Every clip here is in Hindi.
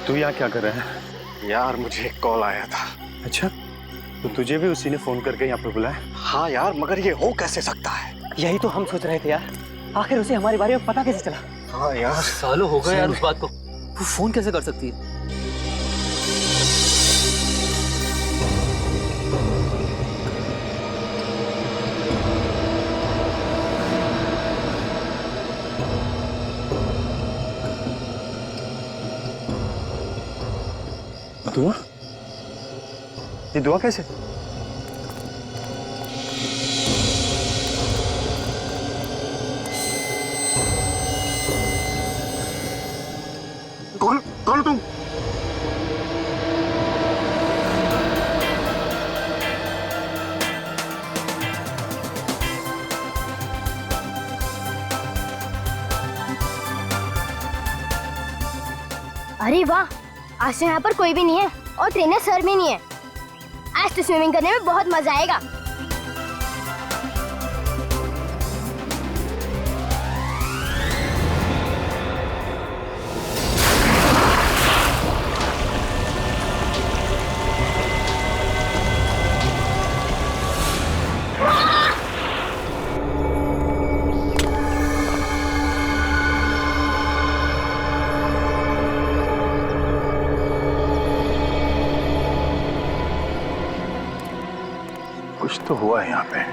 तू यहाँ क्या कर रहा है? यार मुझे एक कॉल आया था। अच्छा, तो तुझे भी उसी ने फोन करके यहाँ पे बुलाया? हाँ यार, मगर ये हो कैसे सकता है? यही तो हम सोच रहे थे यार, आखिर उसे हमारे बारे में पता कैसे चला? हाँ यार, सालों हो गए यार उस बात को, वो फोन कैसे कर सकती है? दुआ? ये दुआ कैसे? कौन कौन तुम? अरे वाह, आज तो यहाँ पर कोई भी नहीं है और ट्रेनर सर भी नहीं है। आज तो स्विमिंग करने में बहुत मजा आएगा। कुछ तो हुआ है यहाँ पे।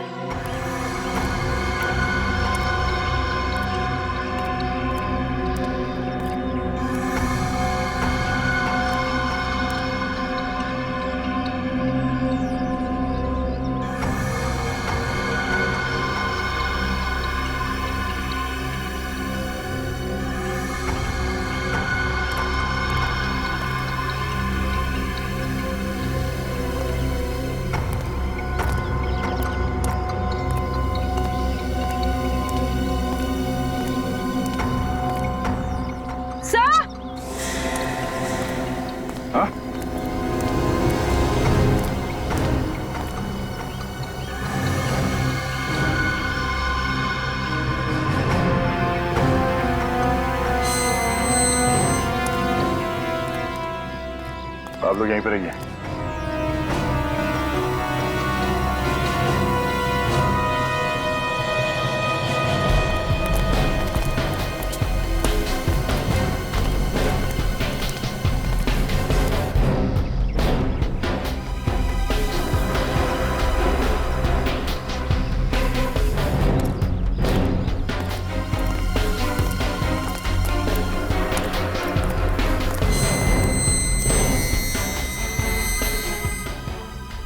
हाँ? आप लोग यहीं पर रहिए।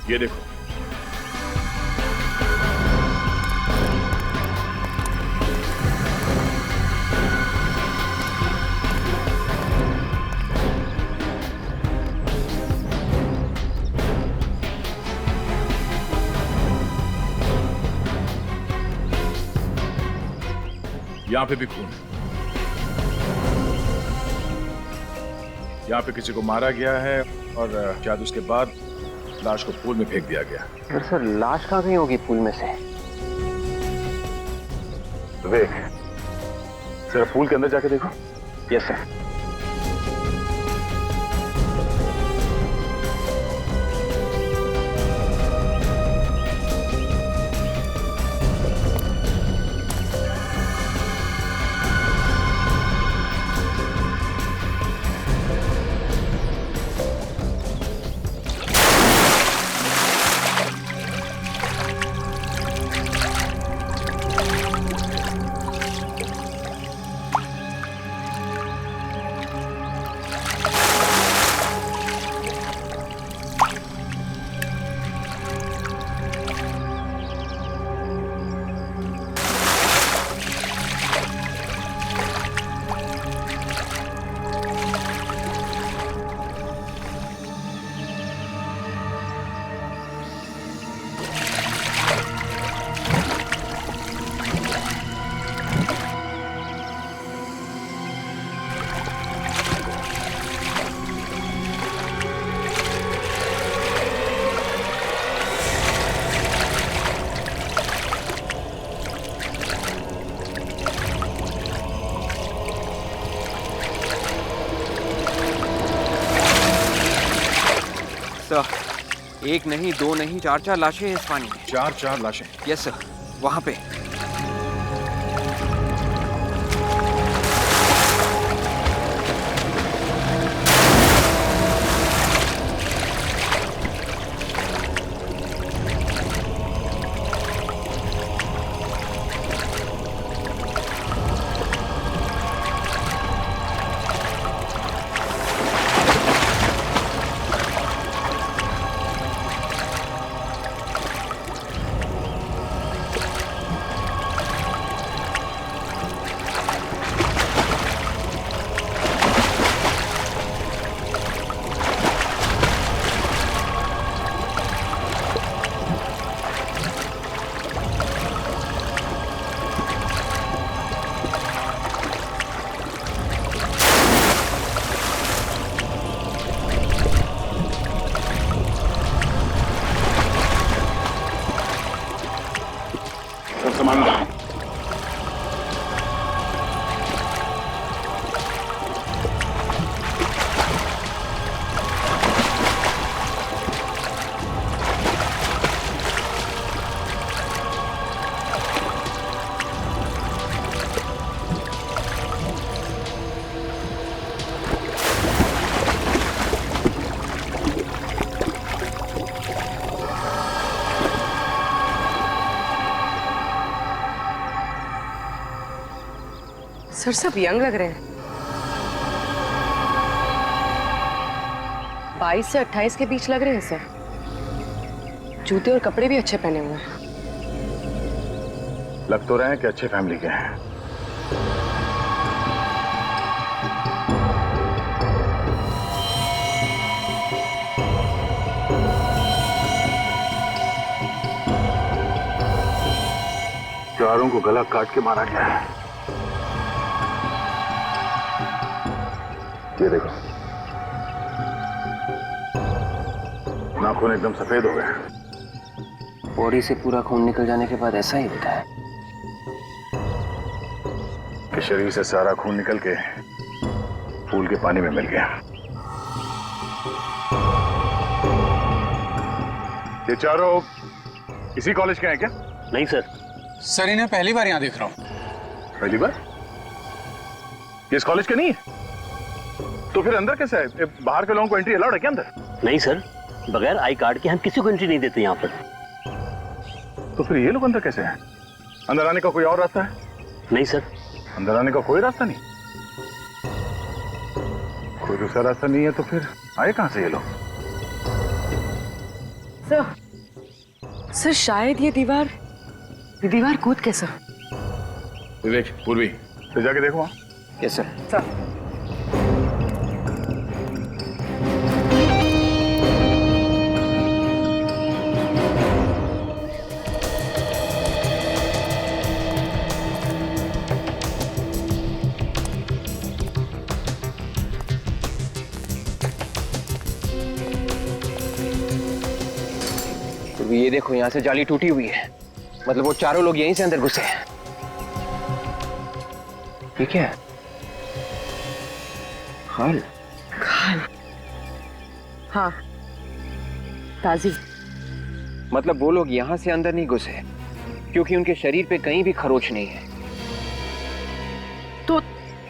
ये देखो, यहाँ पे भी खून है। यहाँ पे किसी को मारा गया है और शायद उसके बाद लाश को पूल में फेंक दिया गया। पर सर, लाश कहाँ गई होगी पूल में से? विवेक, जरा पूल के अंदर जाके देखो। Yes sir. सर, एक नहीं, दो नहीं, चार चार लाशें हैं इस पानी में। चार लाशें। यस सर, वहां पे। सामान लाओ। सर सब यंग लग रहे हैं। 22 से 28 के बीच लग रहे हैं सर। जूते और कपड़े भी अच्छे पहने हुए हैं। लग तो रहे हैं कि अच्छे फैमिली के हैं। चारों को गला काट के मारा गया है। ये देखो, नाखून एकदम सफेद हो गए। बॉडी से पूरा खून निकल जाने के बाद ऐसा ही होता है कि शरीर से सारा खून निकल के पूल के पानी में मिल गया। ये चारों इसी कॉलेज के हैं क्या? नहीं सर। सर इन्हें पहली बार यहाँ देख रहा हूँ। पहली बार? ये इस कॉलेज के नहीं है? तो फिर अंदर कैसे है? बाहर के लोगों को एंट्री अलाउड है क्या अंदर? नहीं सर, बगैर आई कार्ड के हम किसी को एंट्री नहीं देते यहाँ पर। तो फिर ये लोग अंदर कैसे हैं? अंदर आने का कोई और रास्ता है? नहीं सर। अंदर आने का कोई रास्ता नहीं? कोई दूसरा रास्ता नहीं है तो फिर आए कहां से ये लोग? सर शायद ये दीवार कूद के सर। विवेक, पूर्वी, तो जाके देखो वहां। Yes sir. ये देखो, यहाँ से जाली टूटी हुई है। मतलब वो चारों लोग यहीं से अंदर घुसे हैं। ये क्या है? खाल। हाँ, ताजी। मतलब वो लोग यहाँ से अंदर नहीं घुसे क्योंकि उनके शरीर पे कहीं भी खरोच नहीं है।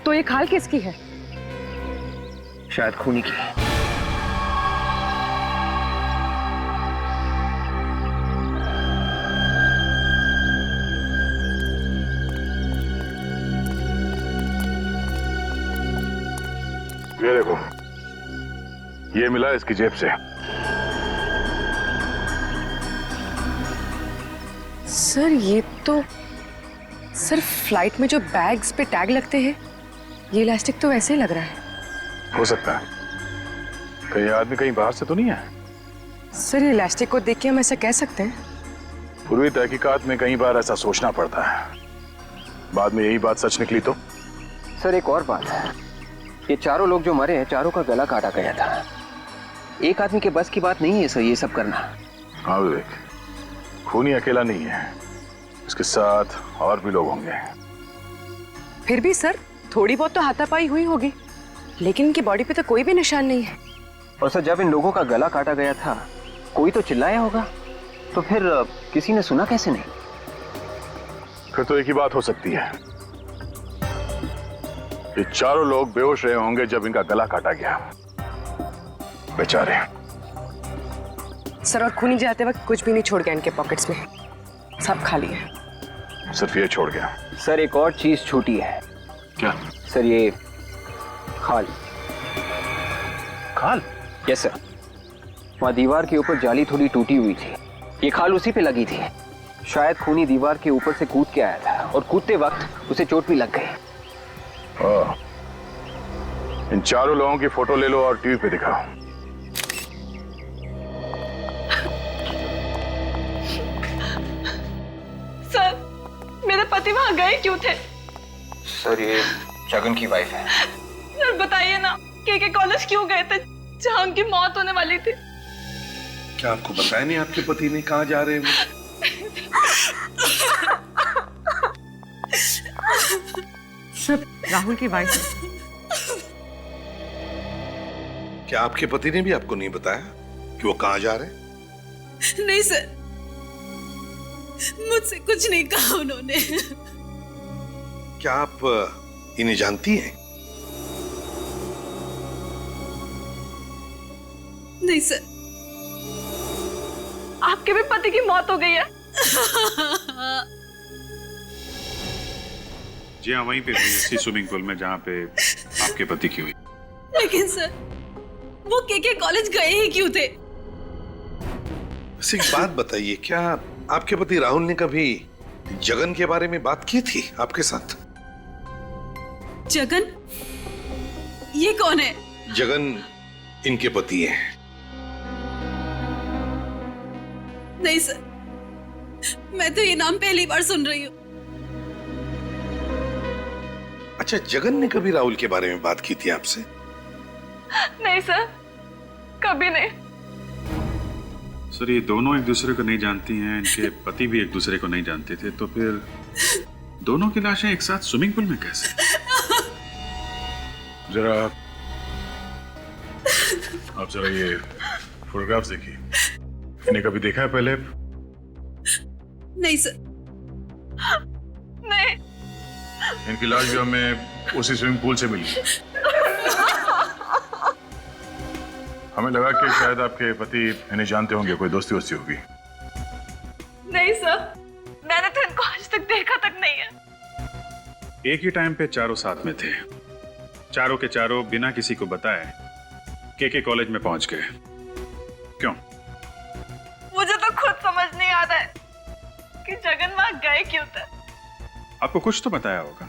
तो ये खाल किसकी है? शायद खूनी की। ये देखो, ये मिला इसकी जेब से। सर ये तो सिर्फ फ्लाइट में जो बैग्स पे टैग लगते हैं, ये इलास्टिक तो वैसे ही लग रहा है। हो सकता है कहीं आदमी कहीं बाहर से तो नहीं है। सर ये इलास्टिक को देख के हम ऐसा कह सकते हैं। पूर्वी तहकीकात में कई बार ऐसा सोचना पड़ता है, बाद में यही बात सच निकली तो। सर एक और बात है, ये चारों लोग जो मरे हैं, चारों का गला काटा गया था। एक आदमी के बस की बात नहीं है सर ये सब करना। हाँ विवेक, खूनी अकेला नहीं है, इसके साथ और भी लोग होंगे। फिर भी सर थोड़ी बहुत तो हाथापाई हुई होगी, लेकिन इनकी बॉडी पे तो कोई भी निशान नहीं है। और सर जब इन लोगों का गला काटा गया था कोई तो चिल्लाया होगा, तो फिर किसी ने सुना कैसे नहीं? फिर तो एक ही बात हो सकती है, ये चारों लोग बेहोश रहे होंगे जब इनका गला काटा गया। बेचारे। सर और खूनी जाते वक्त कुछ भी नहीं छोड़ गया इनके पॉकेट्स में, सब खाली है। सिर्फ ये छोड़ गया। सर एक और चीज छूटी है। क्या? सर ये खाल। खाल? यस सर, वहाँ दीवार के ऊपर जाली थोड़ी टूटी हुई थी, ये खाल उसी पे लगी थी। शायद खूनी दीवार के ऊपर से कूद के आया था और कूदते वक्त उसे चोट भी लग गई। इन चारों लोगों की फोटो ले लो और टीवी पे दिखाओ। सर मेरे पति वहां गए क्यों थे? सर ये जगन की वाइफ है। सर बताइए ना, के कॉलेज क्यों गए थे जहां उनकी मौत होने वाली थी? क्या आपको बताया नहीं आपके पति ने कहाँ जा रहे हैं? सब राहुल की वाइफ है। क्या आपके पति ने भी आपको नहीं बताया कि वो कहाँ जा रहे हैं? नहीं सर, मुझसे कुछ नहीं कहा उन्होंने। क्या आप इन्हें जानती हैं? नहीं सर, आपके भी पति की मौत हो गई है? जी हाँ, वहीं पे हुई, इसी स्विमिंग पूल में जहाँ पे आपके पति की हुई। लेकिन सर वो के कॉलेज गए ही क्यों थे? बस एक बात बताइए, क्या आपके पति राहुल ने कभी जगन के बारे में बात की थी आपके साथ? जगन? ये कौन है? जगन इनके पति हैं। नहीं सर, मैं तो ये नाम पहली बार सुन रही हूँ। अच्छा, जगन ने कभी राहुल के बारे में बात की थी आपसे? नहीं सर, कभी नहीं। सर ये दोनों एक दूसरे को नहीं जानती हैं, इनके पति भी एक दूसरे को नहीं जानते थे, तो फिर दोनों की लाशें एक साथ स्विमिंग पूल में कैसे? आप जरा ये फोटोग्राफ्स देखिए, इन्हें कभी देखा है पहले? नहीं सर, नहीं। इनकी लाश भी हमें उसी स्विमिंग पूल से मिली। हमें लगा कि शायद आपके पति इन्हें जानते होंगे, कोई दोस्ती वोस्ती होगी। नहीं सर, मैंने तो इनको आज तक देखा तक नहीं है। एक ही टाइम पे चारों साथ में थे, चारों के चारों बिना किसी को बताए के कॉलेज में पहुंच गए। क्यों? मुझे तो खुद समझ नहीं आ रहा है कि जगन वहां गए क्यों थे। आपको कुछ तो बताया होगा।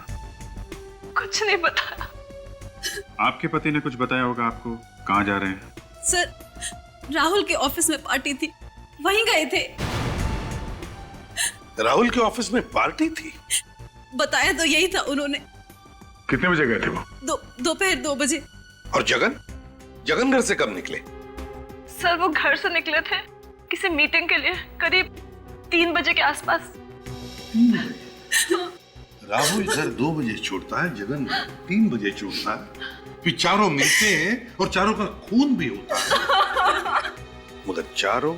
कुछ नहीं बताया। आपके पति ने कुछ बताया होगा आपको, कहाँ जा रहे हैं? सर राहुल के ऑफिस में पार्टी थी, वहीं गए थे। राहुल के ऑफिस में पार्टी थी? बताया तो यही था उन्होंने। कितने बजे गए थे वो? दोपहर 2 बजे। और जगन घर से कब निकले? सर वो घर से निकले थे किसी मीटिंग के लिए, करीब 3 बजे के आसपास। राहुल घर 2 बजे छोड़ता है, जगन 3 बजे छोड़ता है, फिर चारों मिलते हैं और चारों का खून भी होता है, मगर चारों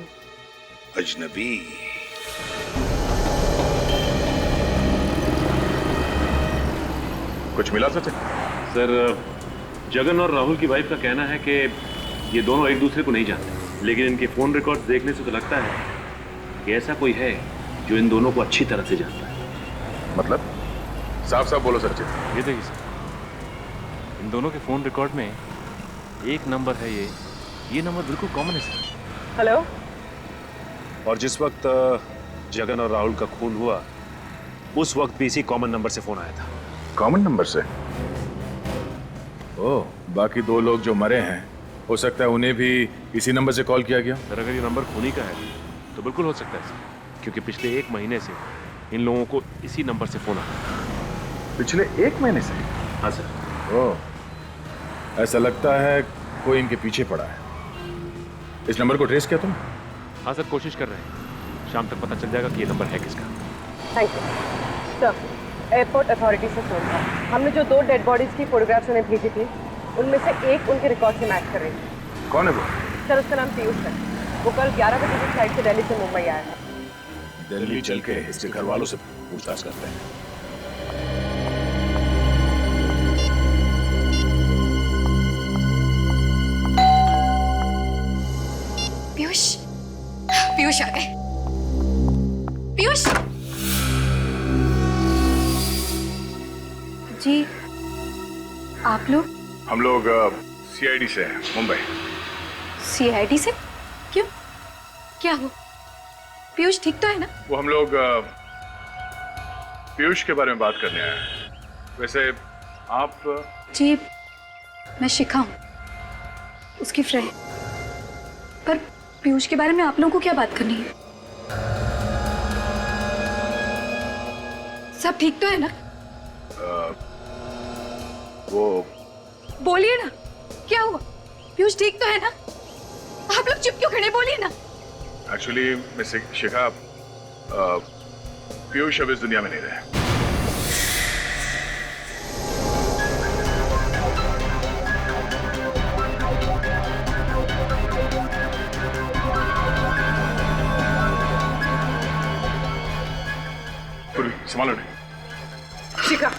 अजनबी। कुछ मिला सच? सर जगन और राहुल की वाइफ का कहना है कि ये दोनों एक दूसरे को नहीं जानते, लेकिन इनके फोन रिकॉर्ड्स देखने से तो लगता है कि ऐसा कोई है जो इन दोनों को अच्छी तरह से जानता है। मतलब साफ साफ बोलो सच्चे। ये देखिए सर, इन दोनों के फोन रिकॉर्ड में एक नंबर है, ये नंबर बिल्कुल कॉमन है सर। हेलो। और जिस वक्त जगन और राहुल का खून हुआ उस वक्त भी इसी कॉमन नंबर से फोन आया था। कॉमन नंबर से? ओह, बाकी 2 लोग जो मरे हैं हो सकता है उन्हें भी इसी नंबर से कॉल किया गया। सर अगर ये नंबर खूनी का है तो बिल्कुल हो सकता है सर, क्योंकि पिछले 1 महीने से इन लोगों को इसी नंबर से फोन आया। पिछले 1 महीने से? हाँ सर। ओह, ऐसा लगता है कोई इनके पीछे पड़ा है। इस नंबर को ट्रेस किया तुम? हाँ सर, कोशिश कर रहे हैं, शाम तक पता चल जाएगा कि ये नंबर है किसका। Thank you sir. Airport authority से फोन था, हमने जो 2 डेड बॉडीज की फोटोग्राफ्स उन्हें भेजी थी उनमें से एक उनके रिकॉर्ड से मैच कर रही थी। कौन है वो? सर उसका नाम पीयूष है। वो कल 11 बजे की फ्लाइट से दिल्ली से मुंबई आया है। दिल्ली चल के इसके घर वालों से पूछताछ करते हैं। पीयूष, पीयूष आ गए। पीयूष जी, आप लोग? हम लोग सीआईडी से हैं, मुंबई। सीआईडी से? क्यों, क्या हुआ? पीयूष ठीक तो है ना? वो हम लोग पीयूष के बारे में बात करने आए हैं। वैसे आप? जी मैं शिखा हूँ, उसकी फ्रेंड। पर पीयूष के बारे में आप लोगों को क्या बात करनी है? सब ठीक तो है ना? वो बोलिए ना, क्या हुआ? पीयूष ठीक तो है ना? आप लोग चुप क्यों खड़े, बोलिए ना। एक्चुअली मिस शिखा, पीयूष अब इस दुनिया में नहीं रहे। संभालो नहीं। शिखा,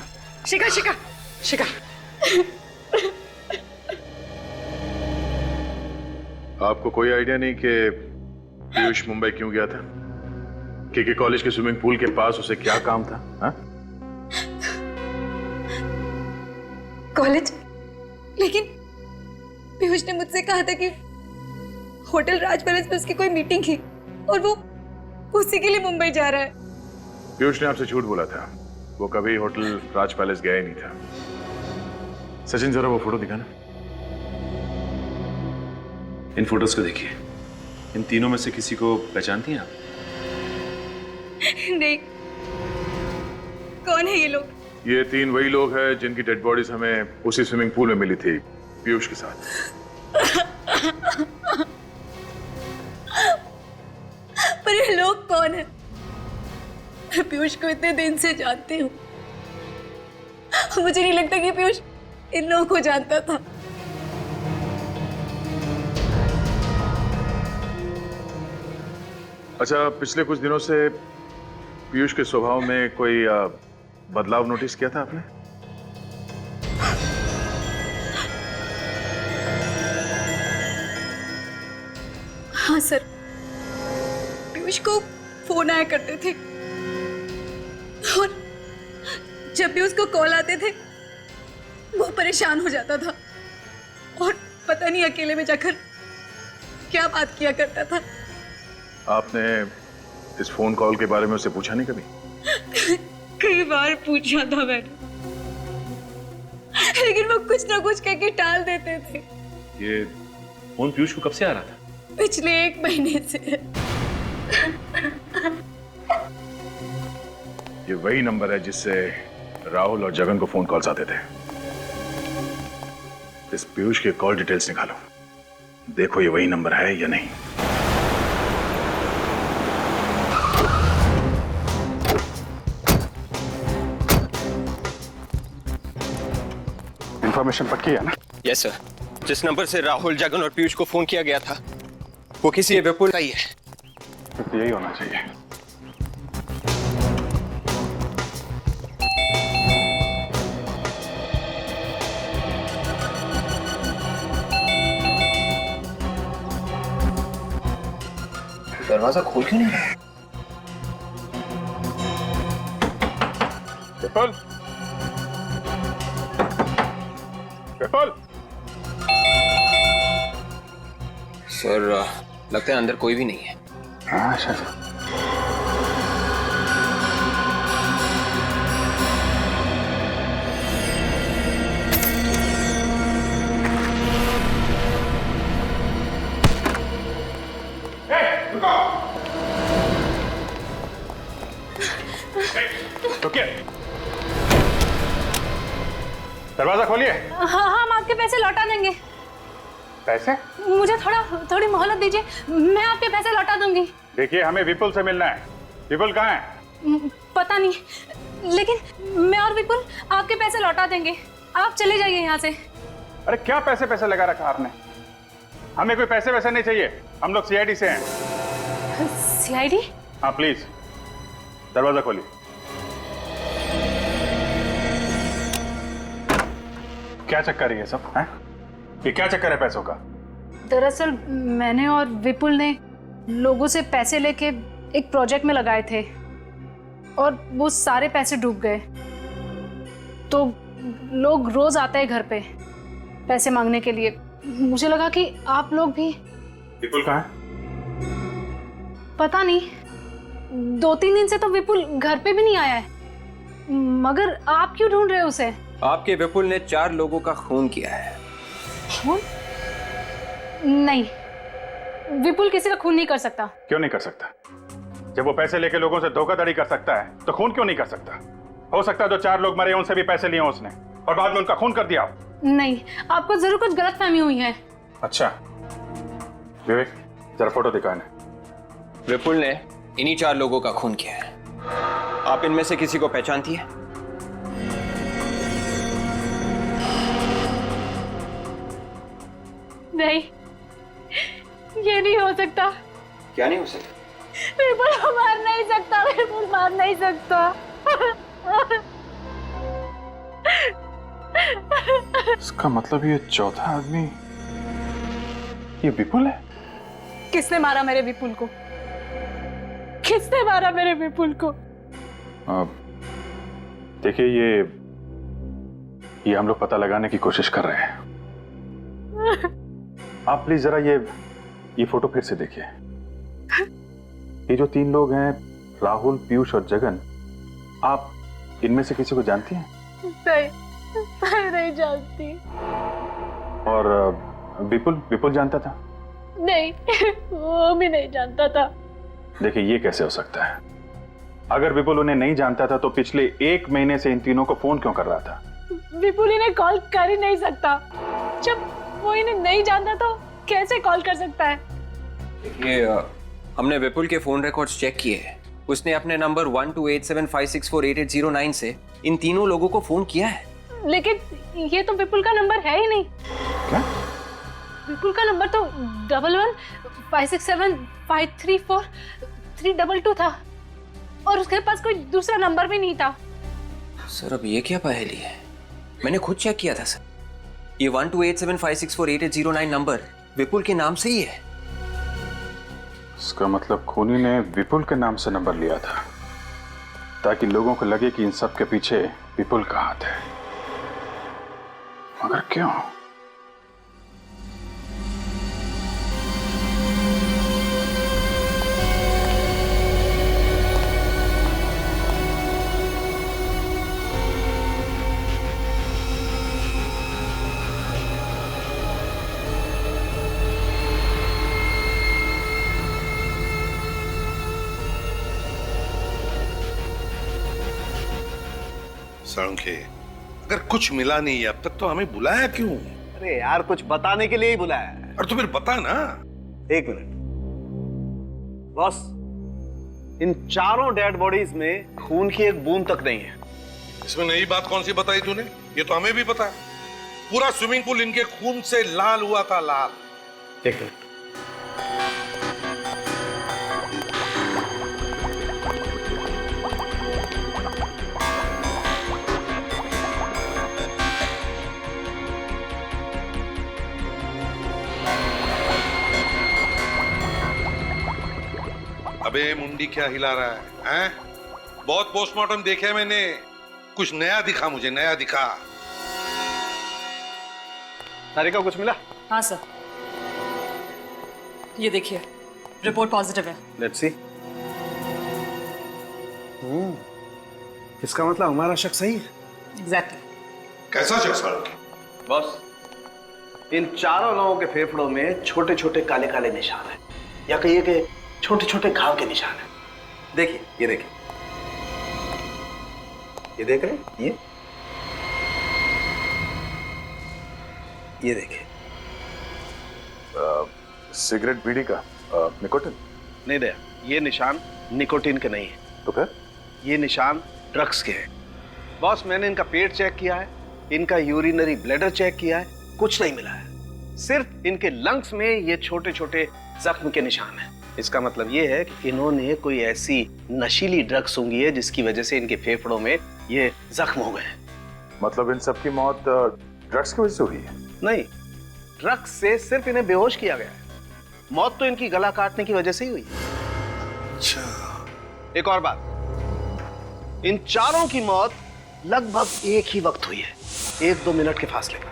शिखा, शिखा, शिखा। आपको कोई आइडिया नहीं कि पीयूष मुंबई क्यों गया था? के कॉलेज के स्विमिंग पूल के पास उसे क्या काम था? हाँ? कॉलेज? लेकिन पीयूष ने मुझसे कहा था कि होटल राज पैलेस में उसकी कोई मीटिंग थी और वो उसी के लिए मुंबई जा रहा है। पीयूष ने आपसे झूठ बोला था। वो कभी होटल राज पैलेस गया ही नहीं था। सचिन जरा वो फोटो दिखाना। इन फोटोज को देखिए। इन तीनों में से किसी को पहचानती हैं आप? नहीं। कौन है ये लोग? ये तीन वही लोग हैं जिनकी डेड बॉडीज हमें उसी स्विमिंग पूल में मिली थी पीयूष के साथ। पर ये लोग कौन है? मैं पीयूष को इतने दिन से जानती हूँ, मुझे नहीं लगता कि पीयूष इन लोगों को जानता था। अच्छा, पिछले कुछ दिनों से पीयूष के स्वभाव में कोई बदलाव नोटिस किया था आपने? हाँ सर, पीयूष को फोन आया करते थे और जब भी उसको कॉल आते थे वो परेशान हो जाता था और पता नहीं अकेले में जाकर क्या बात किया करता था। आपने इस फोन कॉल के बारे में उससे पूछा नहीं कभी? कई बार पूछा था मैंने, लेकिन वो कुछ ना कुछ कह के टाल देते थे। ये फोन पीयूष को कब से आ रहा था? पिछले 1 महीने से। ये वही नंबर है जिससे राहुल और जगन को फोन कॉल्स आते थे। इस पीयूष के कॉल डिटेल्स निकालो, देखो ये वही नंबर है या नहीं। इंफॉर्मेशन पक्की है ना? Yes sir. जिस नंबर से राहुल, जगन और पीयूष को फोन किया गया था वो किसी विपुल का ही है। तो यही होना चाहिए। दरवाजा खोल क्यों नहीं रहा? विपुल, विपुल। सर लगता है अंदर कोई भी नहीं है। हाँ सर। रुकिए, दरवाजा खोलिए। हाँ, हम आपके पैसे लौटा देंगे। पैसे? मुझे थोड़ी मोहलत दीजिए, मैं आपके पैसे लौटा दूंगी। देखिए, हमें विपुल से मिलना है। विपुल कहाँ है? पता नहीं, लेकिन मैं और विपुल आपके पैसे लौटा देंगे। आप चले जाइए यहाँ से। अरे क्या पैसे पैसे लगा रखा आपने? हमें कोई पैसे वैसे नहीं चाहिए, हम लोग सीआईडी से हैं। सीआईडी? हाँ प्लीज दरवाजा खोलिए। क्या चक्कर है ये सब है? ये क्या चक्कर है पैसों का? दरअसल मैंने और विपुल ने लोगों से पैसे लेके एक प्रोजेक्ट में लगाए थे और वो सारे पैसे डूब गए। तो लोग रोज आते हैं घर पे पैसे मांगने के लिए। मुझे लगा कि आप लोग भी। विपुल कहाँ है? पता नहीं, 2-3 दिन से तो विपुल घर पे भी नहीं आया है। मगर आप क्यों ढूंढ रहे हो उसे? आपके विपुल ने 4 लोगों का खून किया है। खून? नहीं, विपुल किसी का खून नहीं कर सकता। क्यों नहीं कर सकता? जब वो पैसे लेके लोगों से धोखाधड़ी कर सकता है तो खून क्यों नहीं कर सकता? हो सकता है जो 4 लोग मरे उनसे भी पैसे लिए उसने और बाद में उनका खून कर दिया। नहीं, आपको जरूर कुछ गलतफहमी हुई है। अच्छा विवेक जरा फोटो दिखाना। विपुल ने इन्हीं 4 लोगों का खून किया है। आप इनमें से किसी को पहचानती है? नहीं, ये नहीं हो सकता। क्या नहीं हो सकता? विपुल मार नहीं सकता, विपुल मार नहीं सकता। इसका मतलब ये चौथा आदमी ये विपुल है? किसने मारा मेरे विपुल को? किसने मारा मेरे विपुल को? देखिए ये हम लोग पता लगाने की कोशिश कर रहे हैं। आप प्लीज जरा ये फोटो फिर से देखिए। ये जो 3 लोग हैं, राहुल, पीयूष और जगन, आप इनमें से किसी को जानती हैं? नहीं जानती। और विपुल जानता था? नहीं, वो भी नहीं जानता था। देखिए ये कैसे हो सकता है? अगर विपुल उन्हें नहीं जानता था तो पिछले 1 महीने से इन तीनों को फोन क्यों कर रहा था? विपुल इन्हें कॉल कर ही नहीं सकता। जब वो इन्हें नहीं जानता तो कैसे कॉल कर सकता है? ये हमने विपुल के फोन रिकॉर्ड्स चेक किए हैं। उसने अपने नंबर 128756488009 से इन तीनों लोगों को फोन किया है। लेकिन ये तो विपुल का नंबर है ही नहीं। क्या? विपुल का नंबर तो 1156753432 था और उसके पास कोई दूसरा नंबर भी नहीं था। सर अब ये क्या पहेली है? मैंने खुद चेक किया था सर। ये 128756488009 नंबर विपुल के नाम से ही है। इसका मतलब खूनी ने विपुल के नाम से नंबर लिया था ताकि लोगों को लगे कि इन सब के पीछे विपुल का हाथ है। मगर क्यों? सड़के, अगर कुछ मिला नहीं अब तक तो हमें बुलाया क्यों? अरे यार कुछ बताने के लिए ही बुलाया है। और तो फिर बता ना। 1 मिनट बॉस, इन चारों डेड बॉडीज में खून की एक बूंद तक नहीं है। इसमें नई बात कौन सी बताई तूने? ये तो हमें भी पता है। पूरा स्विमिंग पूल इनके खून से लाल हुआ था, लाल। 1 मिनट। अबे मुंडी क्या हिला रहा है? हैं? बहुत पोस्टमार्टम देखे मैंने, कुछ नया दिखा मुझे, नया दिखा। सारिका कुछ मिला? हाँ सर, ये देखिए रिपोर्ट पॉजिटिव है। Let's see. इसका मतलब हमारा शक सही है। एग्जैक्टली। कैसा शख्स? बॉस, इन चारों लोगों के फेफड़ों में छोटे छोटे काले काले निशान हैं, या कहिए कि छोटे छोटे घाव के निशान हैं। देखिए, ये देखिए, ये देख रहे हैं? ये देखिए। सिगरेट बीड़ी का निकोटिन? नहीं दया, ये निशान निकोटिन के नहीं है। तो फिर? ये निशान ड्रग्स के हैं। बॉस, मैंने इनका पेट चेक किया है, इनका यूरिनरी ब्लैडर चेक किया है, कुछ नहीं मिला है। सिर्फ इनके लंग्स में ये छोटे छोटे जख्म के निशान हैं। इसका मतलब ये है कि इन्होंने कोई ऐसी नशीली ड्रग सूंघी है जिसकी वजह से इनके फेफड़ों में ये जख्म हो गए। मतलब इन सबकी मौत ड्रग्स की वजह से हुई है? नहीं, ड्रग्स से सिर्फ इन्हें बेहोश किया गया है। मौत तो इनकी गला काटने की वजह से ही हुई है। अच्छा, एक और बात, इन चारों की मौत लगभग एक ही वक्त हुई है, 1-2 मिनट के फासले पर।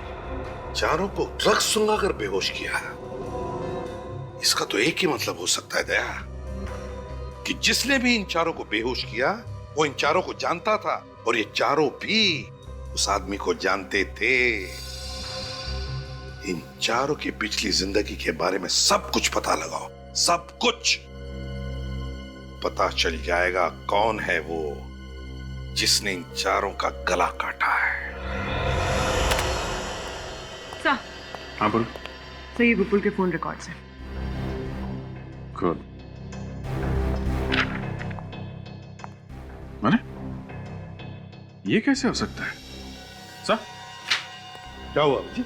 चारों को ड्रग्स सुंघा कर बेहोश किया। इसका तो एक ही मतलब हो सकता है दया, कि जिसने भी इन चारों को बेहोश किया वो इन चारों को जानता था और ये चारों भी उस आदमी को जानते थे। इन चारों की पिछली जिंदगी के बारे में सब कुछ पता लगाओ, सब कुछ पता चल जाएगा कौन है वो जिसने इन चारों का गला काटा है। सर, हाँ बोलो। सर ये विपुल के फोन रिकॉर्ड्स हैं। गुड। माने ये कैसे हो सकता है सर? क्या हुआ जी?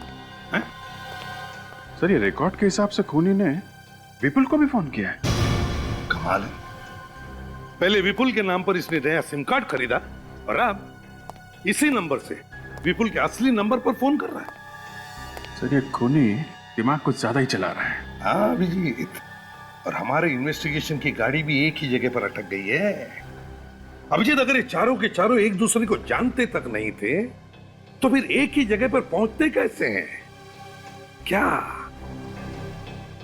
सर ये रिकॉर्ड के हिसाब से खूनी ने विपुल को भी फोन किया है। कमाल है, पहले विपुल के नाम पर इसने नया सिम कार्ड खरीदा और अब इसी नंबर से विपुल के असली नंबर पर फोन कर रहा है। सर ये खूनी दिमाग कुछ ज्यादा ही चला रहा है। हाँ अभिजीत, और हमारे इन्वेस्टिगेशन की गाड़ी भी एक ही जगह पर अटक गई है। अभिजीत, अगर ये चारों के चारों एक दूसरे को जानते तक नहीं थे तो फिर एक ही जगह पर पहुंचते कैसे हैं? क्या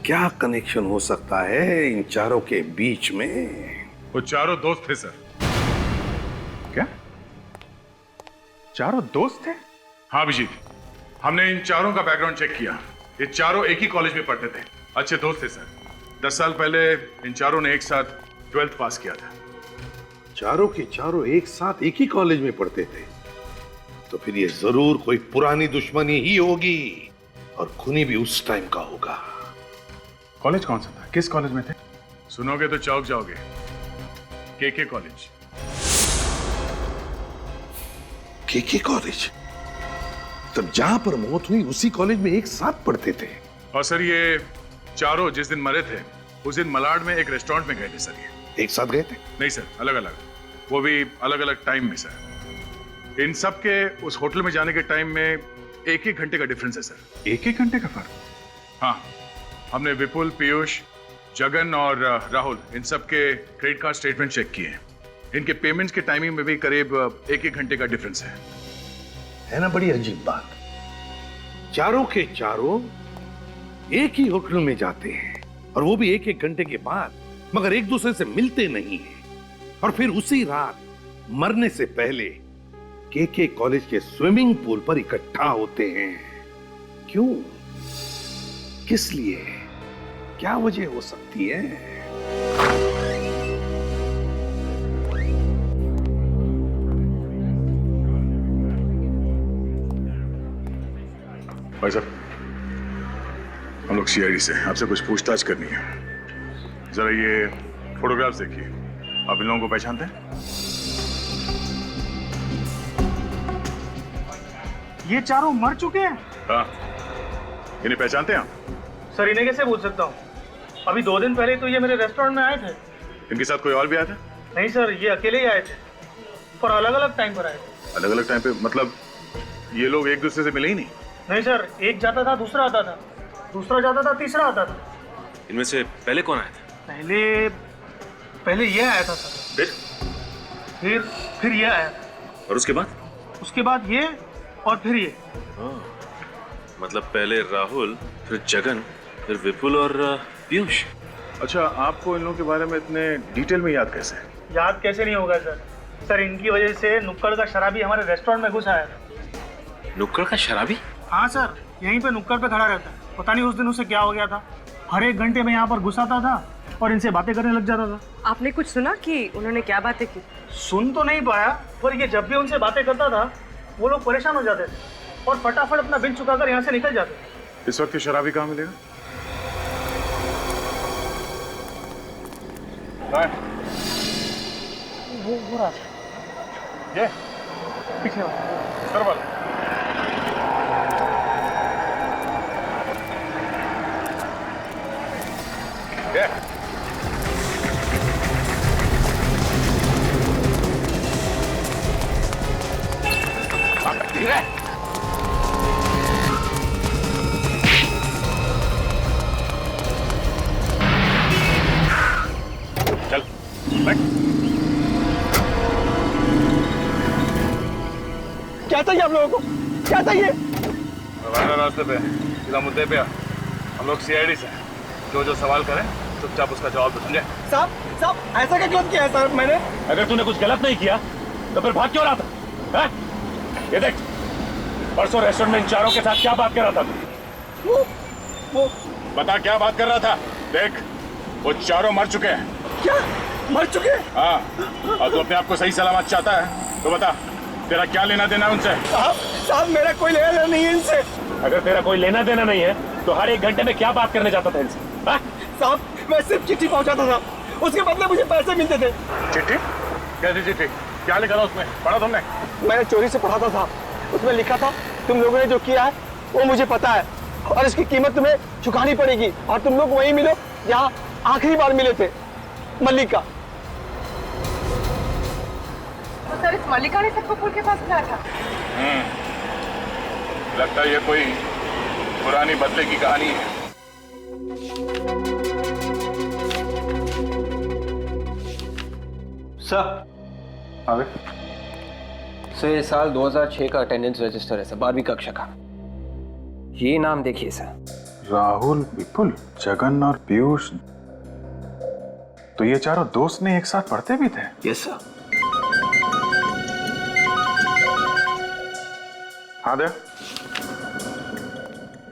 क्या कनेक्शन हो सकता है इन चारों के बीच में? वो चारों दोस्त थे सर। क्या चारों दोस्त थे? हाँ अभिजीत, हमने इन चारों का बैकग्राउंड चेक किया। ये चारों एक ही कॉलेज में पढ़ते थे, अच्छे दोस्त थे सर। 10 साल पहले इन चारों ने एक साथ 12th पास किया था। चारों के चारों एक साथ एक ही कॉलेज में पढ़ते थे, तो फिर ये जरूर कोई पुरानी दुश्मनी ही होगी और खूनी भी उस टाइम का होगा। कॉलेज कौन सा था? किस कॉलेज में थे? सुनोगे तो चौंक जाओगे। केके कॉलेज। केके कॉलेज? तब जहां पर मौत हुई उसी कॉलेज में एक साथ पढ़ते थे। और सर ये चारों जिस दिन मरे थे उस दिन मलाड में एक रेस्टोरेंट में गए थे सर। ये एक साथ गए थे? नहीं सर, अलग अलग, वो भी अलग अलग टाइम में सर। इन सब के उस होटल में जाने के टाइम में 1-1 घंटे का डिफरेंस है सर। 1-1 घंटे का फर्क? हाँ, हमने विपुल, पीयूष, जगन और राहुल इन सब के क्रेडिट कार्ड स्टेटमेंट चेक किए। इनके पेमेंट्स के टाइमिंग में भी करीब 1-1 घंटे का डिफरेंस है ना? बड़ी अजीब बात, चारों के चारों एक ही होटल में जाते हैं और वो भी 1-1 घंटे के बाद, मगर एक दूसरे से मिलते नहीं हैं। और फिर उसी रात मरने से पहले केके कॉलेज के स्विमिंग पूल पर इकट्ठा होते हैं। क्यों? किस लिए? क्या वजह हो सकती है? भाई साहब, हम लोग सीआईडी से आपसे कुछ पूछताछ करनी है। जरा ये फोटोग्राफ्स देखिए, आप इन लोगों को पहचानते हैं? ये चारों मर चुके हैं? हाँ, इन्हें पहचानते हैं आप? सर इन्हें कैसे पूछ सकता हूँ? अभी 2 दिन पहले तो ये मेरे रेस्टोरेंट में आए थे। इनके साथ कोई और भी आया था? नहीं सर, ये अकेले ही आए थे, पर अलग अलग टाइम पर आए थे। अलग अलग टाइम पे? मतलब ये लोग एक दूसरे से मिले ही नहीं? नहीं सर, एक जाता था, दूसरा आता था, दूसरा जाता था, तीसरा आता था। इनमें से पहले कौन आया था? पहले ये आया था सर। फिर ये आया था। और उसके बाद? उसके बाद ये, और फिर ये। मतलब पहले राहुल, फिर जगन, फिर विपुल और पीयूष। अच्छा, आपको इन लोगों के बारे में इतने डिटेल में याद कैसे है? याद कैसे नहीं होगा सर? सर इनकी वजह से नुक्कड़ का शराबी हमारे रेस्टोरेंट में घुस आया था। नुक्कड़ का शराबी? हाँ सर, यहीं पे नुक्कड़ पे खड़ा रहता है। पता नहीं उस दिन उसे क्या हो गया था, हर 1 घंटे में यहाँ पर घुस आता था और इनसे बातें करने लग जाता था। आपने कुछ सुना कि उन्होंने क्या बातें की? सुन तो नहीं पाया, पर ये जब भी उनसे बातें करता था वो लोग परेशान हो जाते थे और फटाफट अपना बिल चुकाकर यहाँ से निकल जाते थे। इस वक्त ये शराबी कहाँ मिलेगा? वो रहा था। ये पीछे वाला। सर वाला। धीरे। चल बैठ। क्या चाहिए आप लोगों को? क्या चाहिए? रास्ते पे सीधा मुद्दे पे आ। हम लोग सीआईडी से हैं। जो सवाल करें चुपचाप उसका जवाब दो, समझे? साहब ऐसा क्या गलत किया है सर मैंने? अगर तूने कुछ गलत नहीं किया तो फिर भाग क्यों रहा था? ये देख, परसों रेस्टोरेंट में इन चारों के साथ क्या बात कर रहा था तू? वो बता क्या बात कर रहा था? देख, वो चारों मर चुके हैं। क्या मर चुके? हाँ, और तू अपने आप को सही सलामत चाहता है तो बता, तेरा क्या लेना देना है उनसे? साहब मेरा कोई लेना देना नहीं है इनसे। अगर तेरा कोई लेना देना नहीं है तो हर एक घंटे में क्या बात करने जाता था इनसे? साहब मैं सिर्फ चिट्ठी पहुंचाता था, उसके बदले मुझे पैसे मिलते थे। चिट्ठी? कैसी चिट्ठी? क्या लिखा था उसमें? पढ़ा तुमने? मैंने चोरी से पढ़ा था साहब, उसमें लिखा था तुम लोगों ने जो किया है वो मुझे पता है और इसकी कीमत तुम्हें चुकानी पड़ेगी और तुम लोग वहीं मिलो जहाँ आखिरी बार मिले थे, मल्लिका। तो सर इस मल्लिका ने सबको पुल के पास बुलाया था? लगता है ये कोई पुरानी बदले की कहानी है। सर आगे सर, ये साल 2006 का अटेंडेंस रजिस्टर है सर, 12वीं कक्षा का। ये नाम देखिए सर। राहुल, विपुल, जगन और पीयूष, तो ये चारों दोस्त ने एक साथ पढ़ते भी थे? Yes sir. हाँ दे।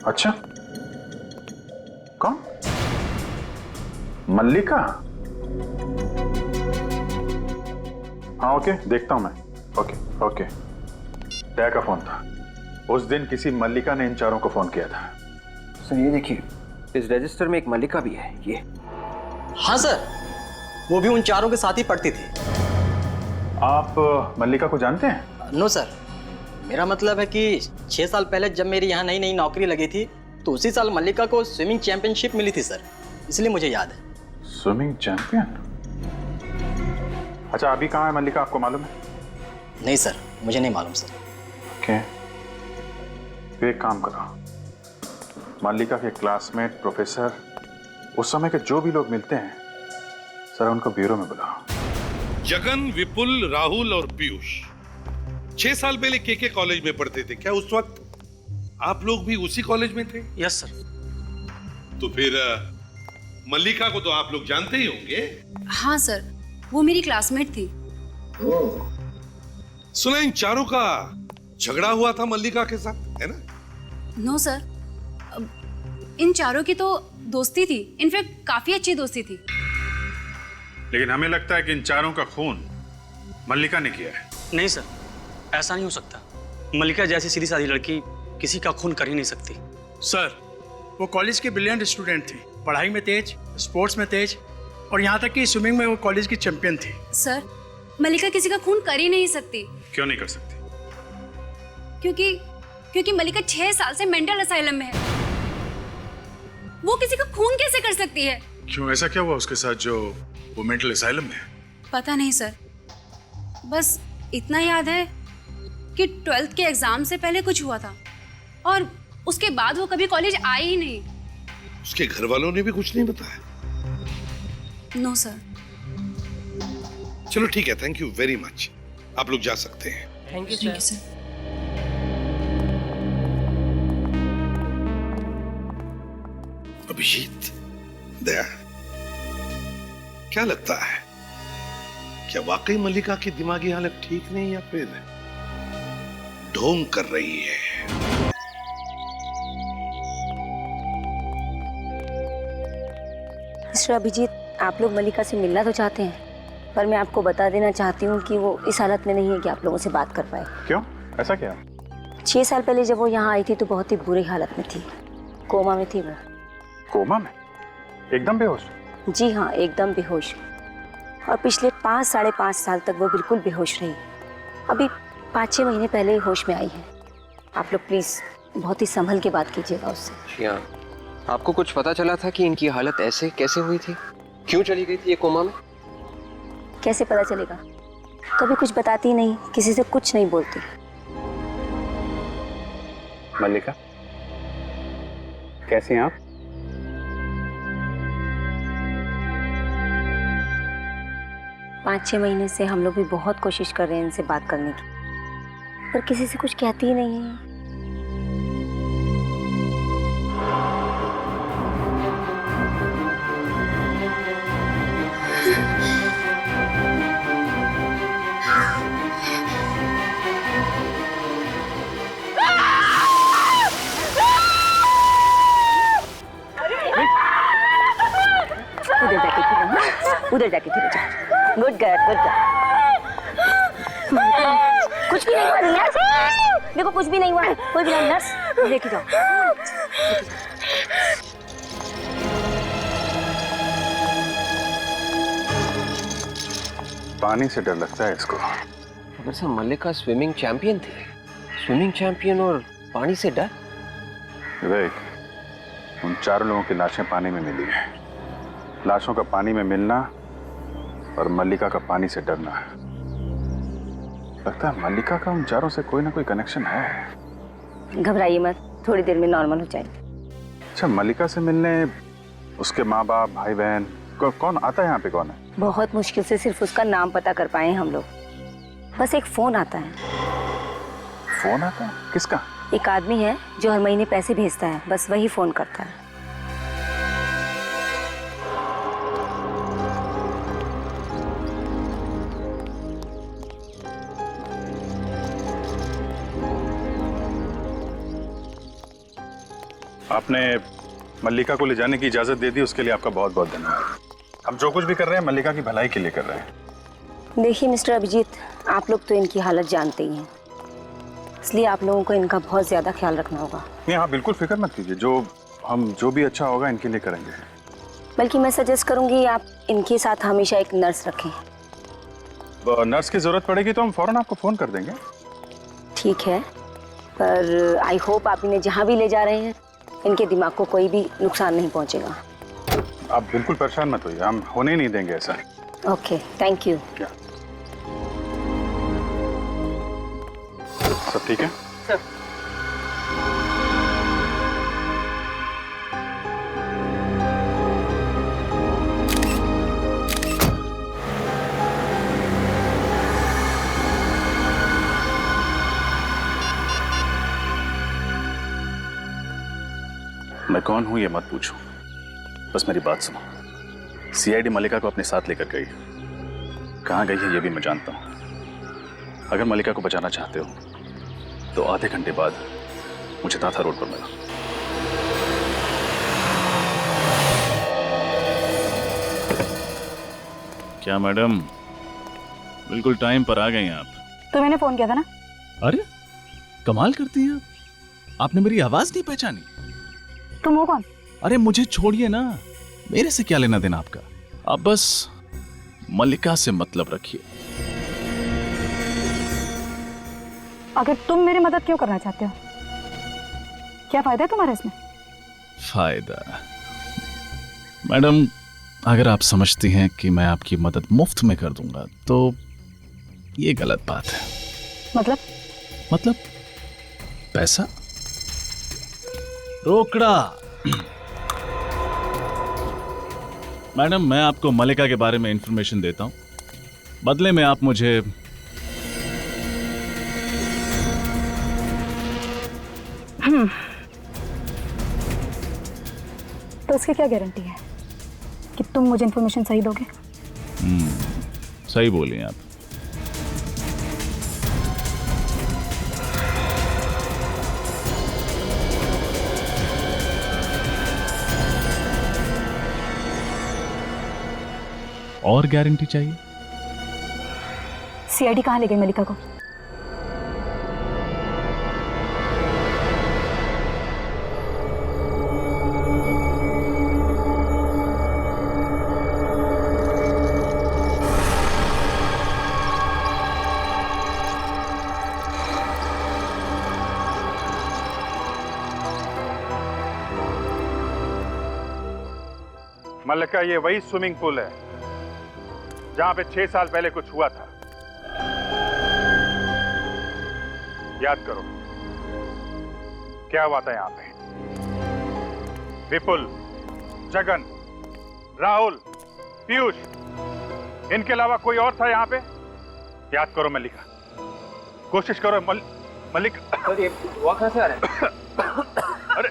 अच्छा, कौन? मल्लिका? हाँ ओके, देखता हूं मैं। ओके दया का फोन था। उस दिन किसी मल्लिका ने इन चारों को फोन किया था। सर ये देखिए, इस रजिस्टर में एक मल्लिका भी है, ये। हाँ सर, वो भी उन चारों के साथ ही पढ़ती थी। आप मल्लिका को जानते हैं? नो सर, मेरा मतलब है कि 6 साल पहले जब मेरी यहाँ नई नौकरी लगी थी तो उसी साल मल्लिका को स्विमिंग चैंपियनशिप मिली थी सर, इसलिए मुझे याद है। Swimming champion? अच्छा, अभी कहाँ है मल्लिका, आपको मालूम है? नहीं सर, मुझे नहीं मालूम सर। ओके, तो एक काम करो, मल्लिका के क्लासमेट, प्रोफेसर, उस समय के जो भी लोग मिलते हैं सर, उनको ब्यूरो में बुलाओ। जगन, विपुल, राहुल और पीयूष 6 साल पहले के कॉलेज में पढ़ते थे। क्या उस वक्त आप लोग भी उसी कॉलेज में थे? Yes sir. तो फिर मल्लिका को तो आप लोग जानते ही होंगे। हाँ सर, वो मेरी क्लासमेट थी। सुना इन चारों का झगड़ा हुआ था मल्लिका के साथ, है ना? नो सर, इन चारों की तो दोस्ती थी, इनफैक्ट काफी अच्छी दोस्ती थी। लेकिन हमें लगता है कि इन चारों का खून मल्लिका ने किया है। नहीं सर, ऐसा नहीं हो सकता। मल्लिका जैसी सीधी सादी लड़की किसी का खून कर ही नहीं सकती। सर, वो कॉलेज की ब्रिलियंट स्टूडेंट थी, पढ़ाई में तेज, स्पोर्ट्स में तेज और यहाँ तक कि स्विमिंग में वो कॉलेज की चैंपियन थी। सर, मल्लिका किसी का खून कर ही नहीं सकती। क्यों नहीं कर सकती? क्योंकि मल्लिका 6 साल से मेंटल असाइलम में है। वो किसी का खून कैसे कर सकती है? क्यों, ऐसा क्या हुआ उसके साथ जो वो मेंटल असाइलम में है? पता नहीं सर, बस इतना याद है कि 12th के एग्जाम से पहले कुछ हुआ था और उसके बाद वो कभी कॉलेज आई ही नहीं। उसके घर वालों ने भी कुछ नहीं बताया? No sir. चलो ठीक है, थैंक यू वेरी मच, आप लोग जा सकते हैं। Thank you sir. Abhijeet, Daya, क्या लगता है, क्या वाकई मल्लिका की दिमागी हालत ठीक नहीं या फिर ढोंग कर रही है? मिस्टर अभिजीत, आप लोग मल्लिका से मिलना तो चाहते हैं, पर मैं आपको बता देना चाहती हूँ कि वो इस हालत में नहीं है कि आप लोगों से बात कर पाए। क्यों, ऐसा क्या? 6 साल पहले जब वो यहाँ आई थी तो बहुत ही बुरी हालत में थी, कोमा में थी वो। कोमा में? एकदम बेहोश? जी हाँ, एकदम बेहोश। और पिछले 5-5.5 साल तक वो बिल्कुल बेहोश रही। अभी 5-6 महीने पहले ही होश में आई है। आप लोग प्लीज बहुत ही संभल के बात कीजिएगा उससे। हाँ, आपको कुछ पता चला था कि इनकी हालत ऐसे कैसे हुई थी? क्यों चली गई थी ये कोमा में? कैसे पता चलेगा? कभी कुछ बताती नहीं, किसी से कुछ नहीं बोलती। मल्लिका, कैसी हैं आप? पाँच 6 महीने से हम लोग भी बहुत कोशिश कर रहे हैं इनसे बात करने की, पर किसी से कुछ कहती ही नहीं है। उधर जाके फिर जा। Good girl, good girl. कुछ भी नहीं हुआ नर्स, देखो कुछ भी नहीं हुआ है, कोई भी नहीं। नर्स लेके जाओ। पानी से डर लगता है इसको। अगर सर मल्लिका स्विमिंग चैंपियन थी, स्विमिंग चैंपियन और पानी से डर? विवेक, उन 4 लोगों की लाशें पानी में मिली हैं। लाशों का पानी में मिलना और मल्लिका का पानी से डरना है। लगता है मल्लिका का उन 4 से कोई ना कोई कनेक्शन है। घबराइए मत, थोड़ी देर में नॉर्मल हो जाएगी। अच्छा, मल्लिका से मिलने उसके माँ बाप, भाई बहन कौन आता है यहाँ पे? कौन है? बहुत मुश्किल से सिर्फ उसका नाम पता कर पाए हम लोग। बस एक फोन आता है। फोन आता है? किसका? एक आदमी है जो हर महीने पैसे भेजता है, बस वही फोन करता है। आपने मल्लिका को ले जाने की इजाजत दे दी, उसके लिए आपका बहुत बहुत धन्यवाद। हम जो कुछ भी कर रहे हैं मल्लिका की भलाई के लिए कर रहे हैं। देखिए मिस्टर अभिजीत, आप लोग तो इनकी हालत जानते ही हैं, इसलिए आप लोगों को इनका बहुत ज्यादा ख्याल रखना होगा। नहीं, हाँ बिल्कुल फिक्र मत कीजिए, जो भी अच्छा होगा इनके लिए करेंगे। बल्कि मैं सजेस्ट करूंगी आप इनके साथ हमेशा एक नर्स रखें। नर्स की जरूरत पड़ेगी तो हम फौरन आपको फोन कर देंगे। ठीक है, पर आई होप आप इन्हें जहाँ भी ले जा रहे हैं इनके दिमाग को कोई भी नुकसान नहीं पहुंचेगा। आप बिल्कुल परेशान मत होइए, हम होने ही नहीं देंगे ऐसा। Okay, thank you. सब ठीक है? सर। मैं कौन हूं ये मत पूछो, बस मेरी बात सुनो। सीआईडी मल्लिका को अपने साथ लेकर गई। कहां गई है ये भी मैं जानता हूं। अगर मल्लिका को बचाना चाहते हो तो आधे घंटे बाद मुझे ताथा रोड पर मिला। क्या मैडम, बिल्कुल टाइम पर आ गई आप। तो मैंने फोन किया था ना। अरे कमाल करती हैं आपने मेरी आवाज नहीं पहचानी? तुम हो कौन? अरे मुझे छोड़िए ना, मेरे से क्या लेना देना आपका। आप बस मल्लिका से मतलब रखिए। अगर तुम मेरी मदद क्यों करना चाहते हो? क्या फायदा है तुम्हारा इसमें? फायदा? मैडम, अगर आप समझती हैं कि मैं आपकी मदद मुफ्त में कर दूंगा तो ये गलत बात है। मतलब पैसा, रोकड़ा। मैडम, मैं आपको मल्लिका के बारे में इंफॉर्मेशन देता हूं, बदले में आप मुझे तो उसकी क्या गारंटी है कि तुम मुझे इंफॉर्मेशन सही दोगे? सही बोलिए आप। और गारंटी चाहिए? सीआईडी कहाँ ले गई मल्लिका को? मल्लिका, ये वही स्विमिंग पूल है जहां पे 6 साल पहले कुछ हुआ था। याद करो क्या हुआ था यहाँ पे। विपुल, जगन, राहुल, पीयूष, इनके अलावा कोई और था यहाँ पे? याद करो मल्लिका, कोशिश करो। मल्लिका, वो कहाँ से आ रहा है? अरे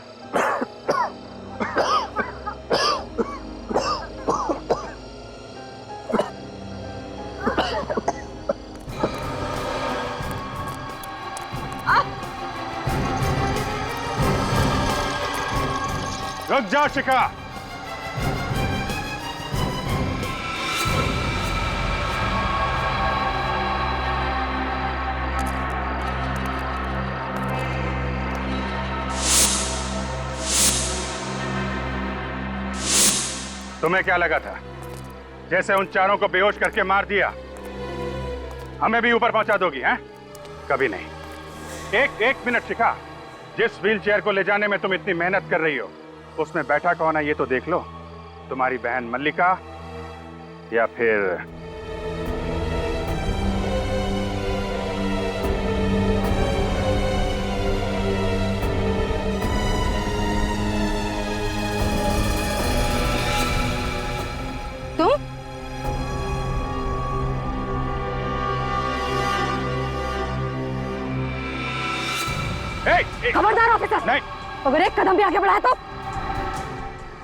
रुक जा शिखा। तुम्हें क्या लगा था जैसे उन चारों को बेहोश करके मार दिया हमें भी ऊपर पहुंचा दोगी? हैं? कभी नहीं। एक मिनट शिखा, जिस व्हील चेयर को ले जाने में तुम इतनी मेहनत कर रही हो उसमें बैठा कौन है ये तो देख लो। तुम्हारी बहन मल्लिका या फिर तुम? खबरदार ऑफिसर! नहीं। अगर एक कदम भी आगे बढ़ाया तो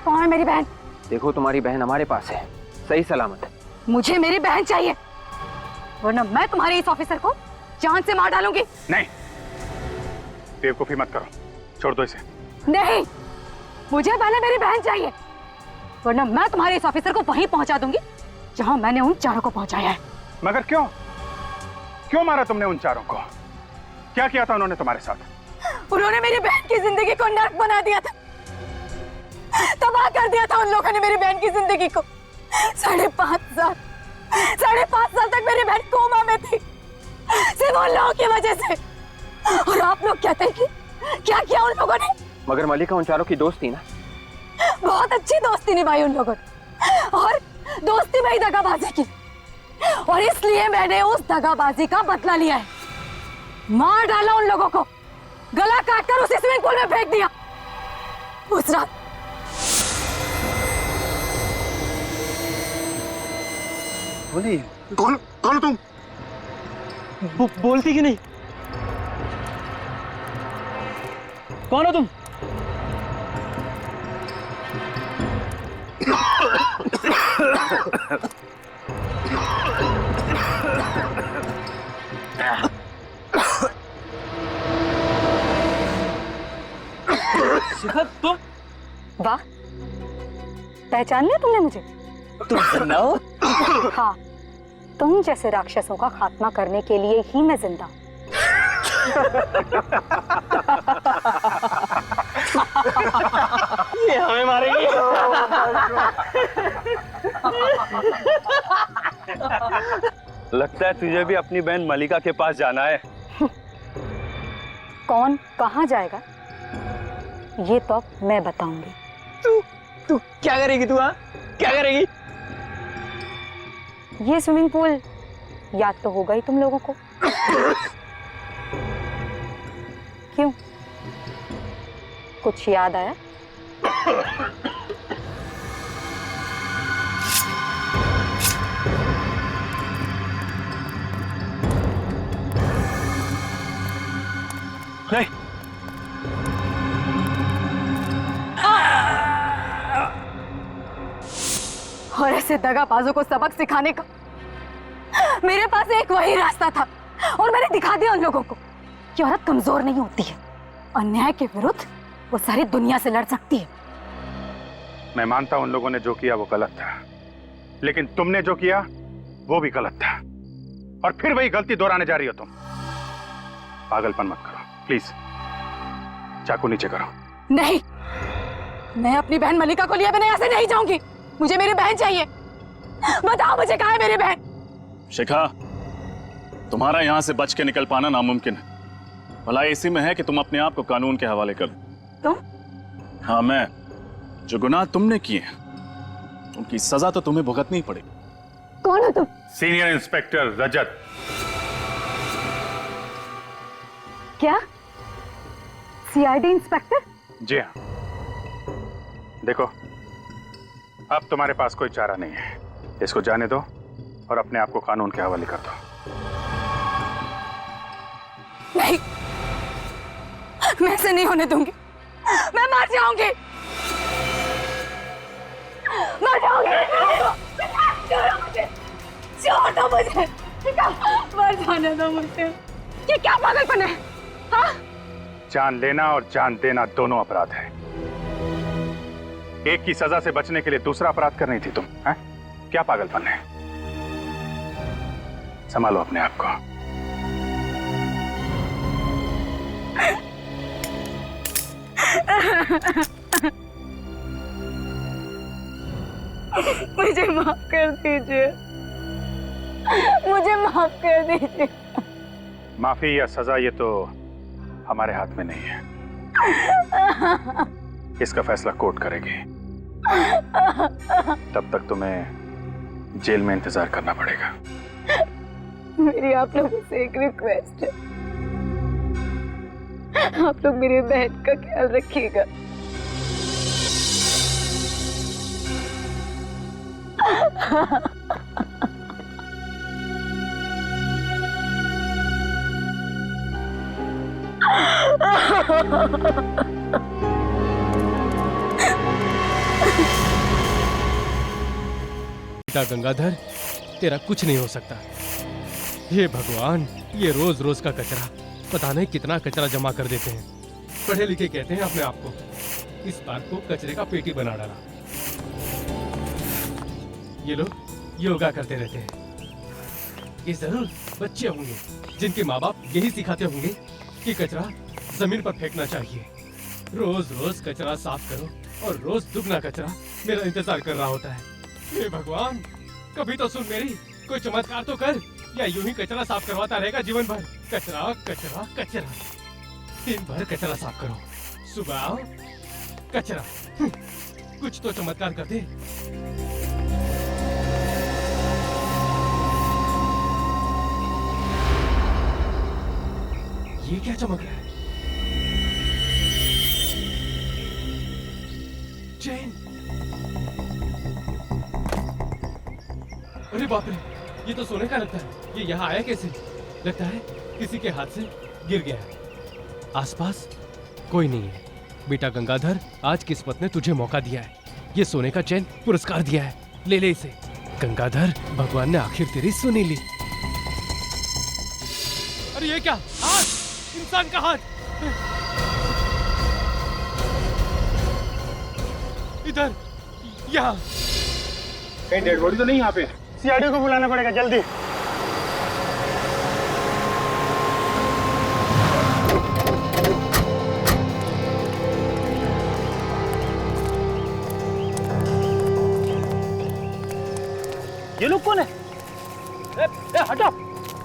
कौन है मेरी बहन? देखो तुम्हारी बहन हमारे पास है, सही सलामत। मुझे मेरी बहन चाहिए, वरना मैं तुम्हारे इस ऑफिसर को जान से मार डालूंगी। नहीं, बेवकूफी मत करो, छोड़ दो इसे। नहीं, मुझे पहले मेरी बहन चाहिए, वरना मैं तुम्हारे इस ऑफिसर को वहीं पहुंचा दूंगी जहां मैंने उन चारों को पहुंचाया है। मगर क्यों? क्यों मारा तुमने उन चारों को? क्या किया था उन्होंने तुम्हारे साथ? उन्होंने मेरी बहन की जिंदगी को नर्क बना दिया था, तबाह कर दिया था उन लोगों ने मेरी बहन की जिंदगी को। 5.5 साल तक मेरी बहन कोमा में थी, सिर्फ उन लोगों की वजह से। और आप लोग कहते हैं कि क्या किया उन लोगों ने? मगर मल्लिका उन चारों की दोस्त थी ना। बहुत अच्छी दोस्ती निभाई उन लोगों ने, और दोस्ती में ही दगाबाजी की, और इसलिए मैंने उस दगाबाजी का बदला लिया है। मार डाला उन लोगों को, गला काटकर उसी स्विमिंग पूल में फेंक दिया। उस रात कौन हो तुम? बोलती कि नहीं? कौन हो तुम? शिखा, तुम? वाह, पहचान लिया तुमने मुझे? तुम जिंदा हो? हाँ, तुम जैसे राक्षसों का खात्मा करने के लिए ही मैं जिंदा हूं। ये हमें मारेंगे। लगता है तुझे भी अपनी बहन मल्लिका के पास जाना है। कौन कहाँ जाएगा ये तो अब मैं बताऊंगी। तू क्या करेगी? तू हाँ क्या करेगी? ये स्विमिंग पूल याद तो होगा ही तुम लोगों को। क्यों, कुछ याद आया? नहीं। और ऐसे दगाबाजों को सबक सिखाने का मेरे पास एक वही रास्ता था, और मैंने दिखा दिया उन लोगों को कि औरत कमजोर नहीं होती है, अन्याय के विरुद्ध वो सारी दुनिया से लड़ सकती है। मैं मानता हूं उन लोगों ने जो किया वो गलत था, लेकिन तुमने जो किया वो भी गलत था, और फिर वही गलती दोहराने जा रही हो तुम। पागलपन मत करो प्लीज, चाकू नीचे करो। नहीं, मैं अपनी बहन मल्लिका को लिए बिना यहाँ से नहीं जाऊंगी। मुझे मेरी बहन चाहिए, बताओ मुझे कहाँ है मेरी बहन? शिखा, तुम्हारा यहाँ से बच के निकल पाना नामुमकिन है। भलाई इसी में है कि तुम अपने आप को कानून के हवाले कर दो। तुम? हाँ, मैं। जो गुनाह तुमने किए उनकी सजा तो तुम्हें भुगतनी ही पड़ेगी। कौन हो तुम? सीनियर इंस्पेक्टर रजत। क्या? CID inspector? जी हाँ। देखो, अब तुम्हारे पास कोई चारा नहीं है। इसको जाने दो और अपने आप को कानून के हवाले कर दो। नहीं, मैं ऐसे नहीं होने दूंगी। मैं मर जाऊंगी। मर जाऊंगी। छोड़ो मुझे। छोड़ दो मुझे। मर जाने दो मुझे। ये क्या पागलपन है? हाँ? जान लेना और जान देना दोनों अपराध है। एक की सजा से बचने के लिए दूसरा अपराध कर रही थी तुम, हैं? क्या पागलपन है? संभालो अपने आप को। मुझे माफ कर दीजिए। मुझे माफ कर दीजिए। माफी या सजा ये तो हमारे हाथ में नहीं है। इसका फैसला कोर्ट करेगी। तब तक तुम्हें जेल में इंतजार करना पड़ेगा। मेरी आप लोगों से एक रिक्वेस्ट है, आप लोग मेरी बहन का ख्याल रखिएगा। बेटा गंगाधर, तेरा कुछ नहीं हो सकता। हे भगवान, ये रोज रोज का कचरा, पता नहीं कितना कचरा जमा कर देते हैं। पढ़े लिखे कहते हैं अपने आप को, इस पार्क को कचरे का पेटी बना डाला। ये लोग योगा करते रहते हैं। ये जरूर बच्चे होंगे जिनके माँ बाप यही सिखाते होंगे कि कचरा जमीन पर फेंकना चाहिए। रोज रोज कचरा साफ करो और रोज दुगना कचरा मेरा इंतजार कर रहा होता है। हे भगवान, कभी तो सुन मेरी, कोई चमत्कार तो कर, या यूं ही कचरा साफ करवाता रहेगा जीवन भर। कचरा कचरा कचरा, दिन भर कचरा साफ करो, सुबह आओ कचरा। कुछ तो चमत्कार कर दे। ये क्या चमक रहा है? चेन। अरे बाप रे, ये तो सोने का लगता है। ये यहाँ आया कैसे? लगता है किसी के हाथ से गिर गया है। आसपास कोई नहीं है। बेटा गंगाधर, आज किस्मत ने तुझे मौका दिया है। ये सोने का चैन पुरस्कार दिया है, ले ले इसे। गंगाधर, भगवान ने आखिर तेरी सुनी ली। अरे ये क्या? हाथ, इंसान का हाथ। इधर, यहाँ। कहीं डेड बॉडी तो नहीं यहाँ पे? सीआईडी को बुलाना पड़ेगा जल्दी। ये लोग कौन है? हटो,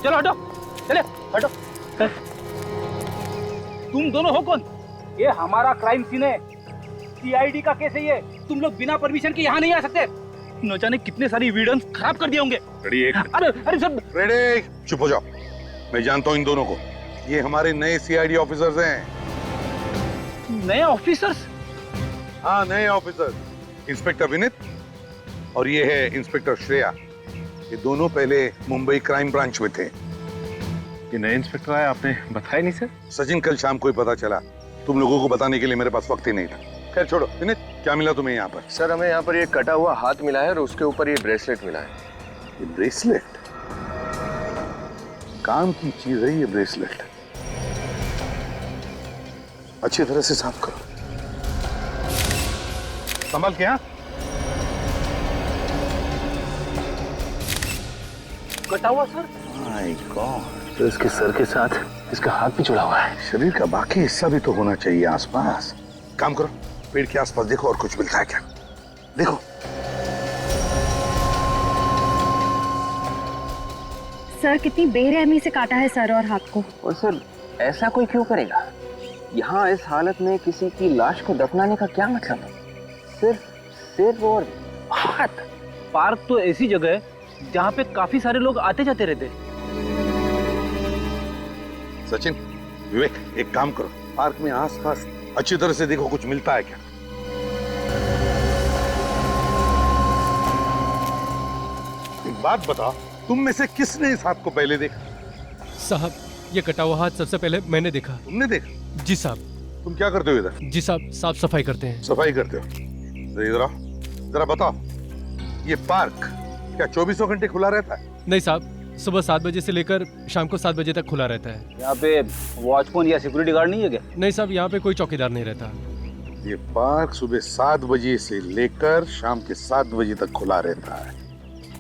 चलो हटो, चले हटो। तुम दोनों हो कौन? ये हमारा क्राइम सीन है, सीआईडी का केस है ये। तुम लोग बिना परमिशन के यहाँ नहीं आ सकते। न जाने कितने सारी एविडेंस खराब कर दिए होंगे। अरे सब रेडी, चुप हो जाओ। मैं जानता हूँ इन दोनों को, ये हमारे नए सीआईडी ऑफिसर्स हैं। नए ऑफिसर्स? हाँ, नए ऑफिसर। इंस्पेक्टर विनीत और ये है इंस्पेक्टर श्रेया। ये दोनों पहले मुंबई क्राइम ब्रांच में थे। ये नए इंस्पेक्टर आए, आपने बताया नहीं सर? सचिन, कल शाम को ही पता चला। तुम लोगों को बताने के लिए मेरे पास वक्त ही नहीं था। खैर छोड़ो। विनीत, क्या मिला तुम्हें यहाँ पर? सर, हमें यहाँ पर ये कटा हुआ हाथ मिला है और उसके ऊपर ये ब्रेसलेट मिला है। ये ब्रेसलेट? काम की चीज है ये ब्रेसलेट। अच्छी तरह से साफ करो। संभल के। हाँ, कटा हुआ सर? माय गॉड, तो इसके सर के साथ इसका हाथ भी जुड़ा हुआ है। शरीर का बाकी हिस्सा भी तो होना चाहिए आसपास। काम करो, पेड़ के आसपास देखो और कुछ मिलता है क्या। देखो। सर, कितनी बेरहमी से काटा है सर और हाथ को। और सर, ऐसा कोई क्यों करेगा? यहाँ इस हालत में किसी की लाश को दफनाने का क्या मतलब है? सिर्फ सिर और बात। पार्क तो ऐसी जगह है जहाँ पे काफी सारे लोग आते जाते रहते हैं। सचिन, विवेक, एक काम करो, पार्क में आसपास अच्छी तरह से देखो कुछ मिलता है क्या। एक बात बताओ, तुम में से किसने इस हाथ को पहले देखा? साहब, ये कटा हुआ हाथ सबसे पहले मैंने देखा। तुमने देखा? जी साहब। तुम क्या करते हो इधर? जी साहब, साफ सफाई करते हैं। सफाई करते हो? इधर आओ, जरा बताओ, ये पार्क क्या 24 घंटे खुला रहता है? नहीं साहब, सुबह 7 बजे से लेकर शाम को 7 बजे तक खुला रहता है। यहाँ पे वॉचमैन या सिक्योरिटी गार्ड नहीं है क्या? नहीं साहब, यहाँ पे कोई चौकीदार नहीं रहता। ये पार्क सुबह 7 बजे से लेकर शाम के 7 बजे तक खुला रहता है।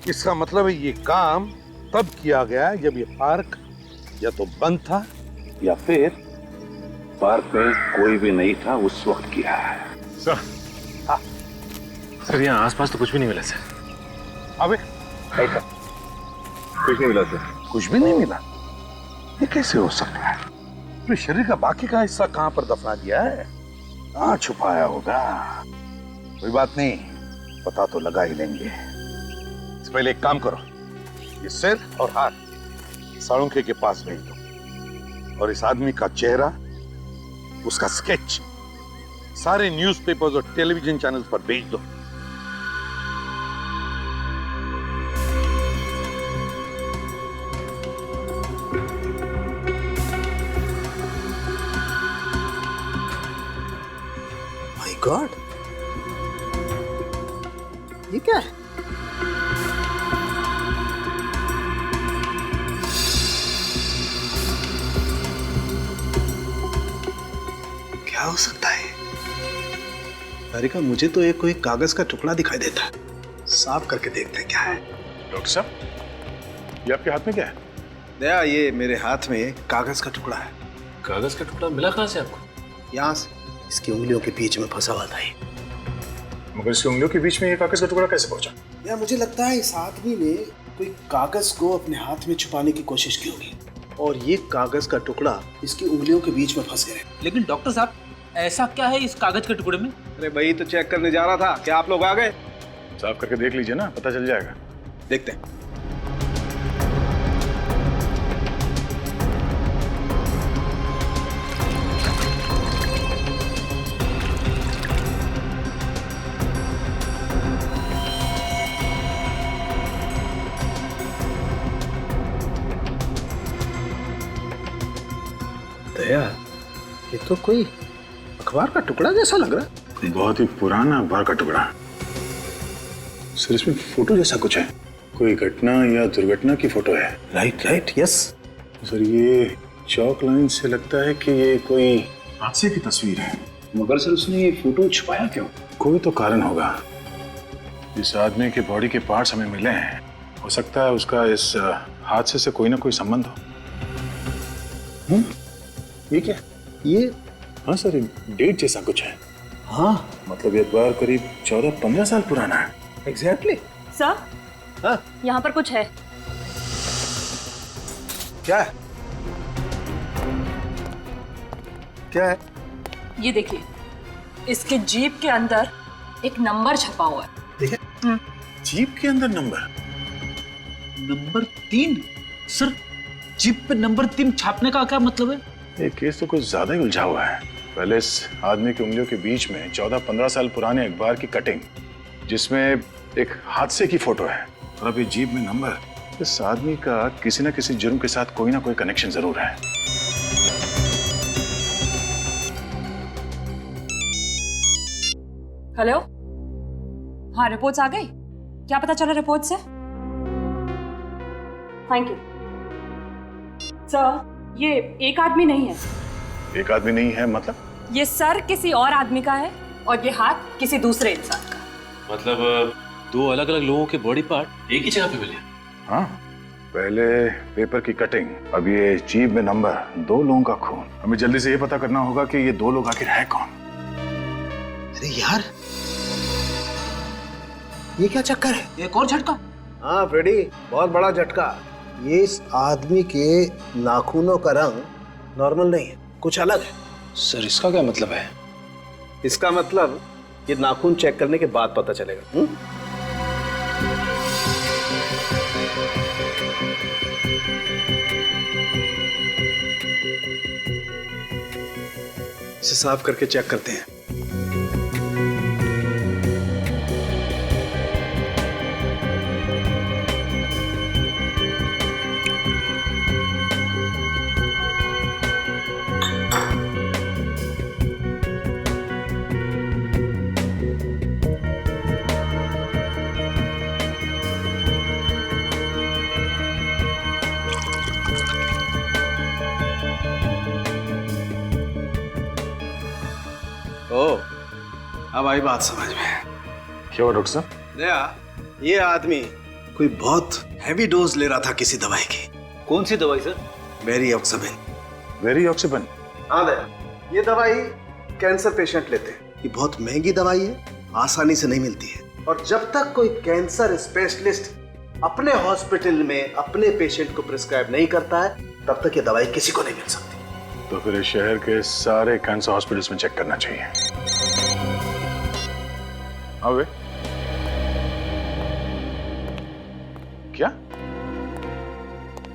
इसका मतलब है ये काम तब किया गया है जब ये पार्क या तो बंद था या फिर पार्क में कोई भी नहीं था उस वक्त किया है। सर, हाँ सर, यहाँ आसपास तो कुछ भी नहीं मिला सर। अबे ऐसा कुछ नहीं मिला सर? कुछ भी नहीं मिला? ये कैसे हो सकता है? तो शरीर का बाकी का हिस्सा कहाँ पर दफना दिया है? कहाँ छुपाया होगा? कोई बात नहीं, पता तो लगा ही लेंगे। इससे पहले एक काम करो, ये सिर और हाथ साळुंखे के पास भेज दो और इस आदमी का चेहरा, उसका स्केच सारे न्यूज़पेपर्स और टेलीविजन चैनल्स पर भेज दो। माय गॉड, ये क्या है? क्या हो सकता है? तारिका, मुझे तो एक कोई कागज का टुकड़ा दिखाई देता है। साफ करके देखते हैं क्या है। डॉक्टर साहब, ये आपके हाथ में क्या है? दया, ये मेरे हाथ में कागज का टुकड़ा है। कागज का टुकड़ा मिला कहाँ से आपको? यहाँ से, इसकी उंगलियों के बीच में फंसा हुआ था। मगर इसकी उंगलियों के बीच में ये कागज का टुकड़ा कैसे पहुंचा? यार, मुझे लगता है इस आदमी ने कोई कागज को अपने हाथ में छुपाने की कोशिश की होगी और ये कागज का टुकड़ा इसकी उंगलियों के बीच में फंस गया। लेकिन डॉक्टर साहब, ऐसा क्या है इस कागज के टुकड़े में? अरे भाई, तो चेक करने जा रहा था। क्या आप लोग आ गए? साफ करके देख लीजिए ना, पता चल जाएगा। देखते हैं। दया, ये तो कोई अखबार का टुकड़ा जैसा लग रहा है। बहुत ही पुराना अखबार का टुकड़ा। सर, इसमें फोटो जैसा कुछ है, कोई घटना या दुर्घटना की फोटो है। राइट राइट, यस सर, ये चौक लाइन से लगता है कि ये कोई हादसे की तस्वीर है। मगर सर, उसने ये फोटो छुपाया क्यों? कोई तो कारण होगा। इस आदमी के बॉडी के पार्ट्स हमें मिले हैं, हो सकता है उसका इस हादसे से कोई ना कोई संबंध हो। ये क्या? ये, हाँ सर, डेट जैसा कुछ है। हाँ, मतलब ये अखबार करीब 14-15 साल पुराना है। एग्जैक्टली। सर, हाँ, यहाँ पर कुछ है। क्या है? क्या है? ये देखिए, इसके जीप के अंदर एक नंबर छपा हुआ है। देखिए, जीप के अंदर नंबर? नंबर 3? सर, जीप पे नंबर 3 छापने का क्या मतलब है? ये केस तो कुछ ज्यादा ही उलझा हुआ है। पहले इस आदमी की उंगलियों के बीच में 14-15 साल पुराने अखबार की कटिंग, जिसमें एक हादसे की फोटो है, और अब ये जीप में नंबर। इस आदमी का किसी न किसी जुर्म के साथ कोई ना कोई कनेक्शन जरूर है। हेलो, हाँ, रिपोर्ट्स आ गई? क्या पता चला रिपोर्ट से? Thank you sir. ये एक आदमी नहीं है। एक आदमी नहीं है मतलब? ये सर किसी और आदमी का है और ये हाथ किसी दूसरे इंसान का। मतलब दो अलग अलग लोगों के बॉडी पार्ट एक ही जगह पे मिले? हाँ, पहले पेपर की कटिंग, अब ये जीप में नंबर, 2 लोगों का खून। हमें जल्दी से ये पता करना होगा कि ये 2 लोग आखिर है कौन। अरे यार, ये क्या चक्कर है? एक और झटका। हाँ फ्रेडी, बहुत बड़ा झटका। ये इस आदमी के नाखूनों का रंग नॉर्मल नहीं है, कुछ अलग है। सर, इसका क्या मतलब है? इसका मतलब ये नाखून चेक करने के बाद पता चलेगा। साफ करके चेक करते हैं। अब आई बात समझ में। क्या हुआ डॉक्टर साहब? दया, ये आदमी कोई बहुत हैवी डोज ले रहा था किसी दवाई की। कौन सी दवाई सर? वेरिऑक्सिबिन। वेरिऑक्सिबिन? हाँ दया, ये दवाई कैंसर पेशेंट लेते हैं। ये बहुत महंगी दवाई है, आसानी से नहीं मिलती है, और जब तक कोई कैंसर स्पेशलिस्ट अपने हॉस्पिटल में अपने पेशेंट को प्रिस्क्राइब नहीं करता है, तब तक ये दवाई किसी को नहीं मिल सकती। तो फिर इस शहर के सारे कैंसर हॉस्पिटल्स में चेक करना चाहिए। अबे क्या?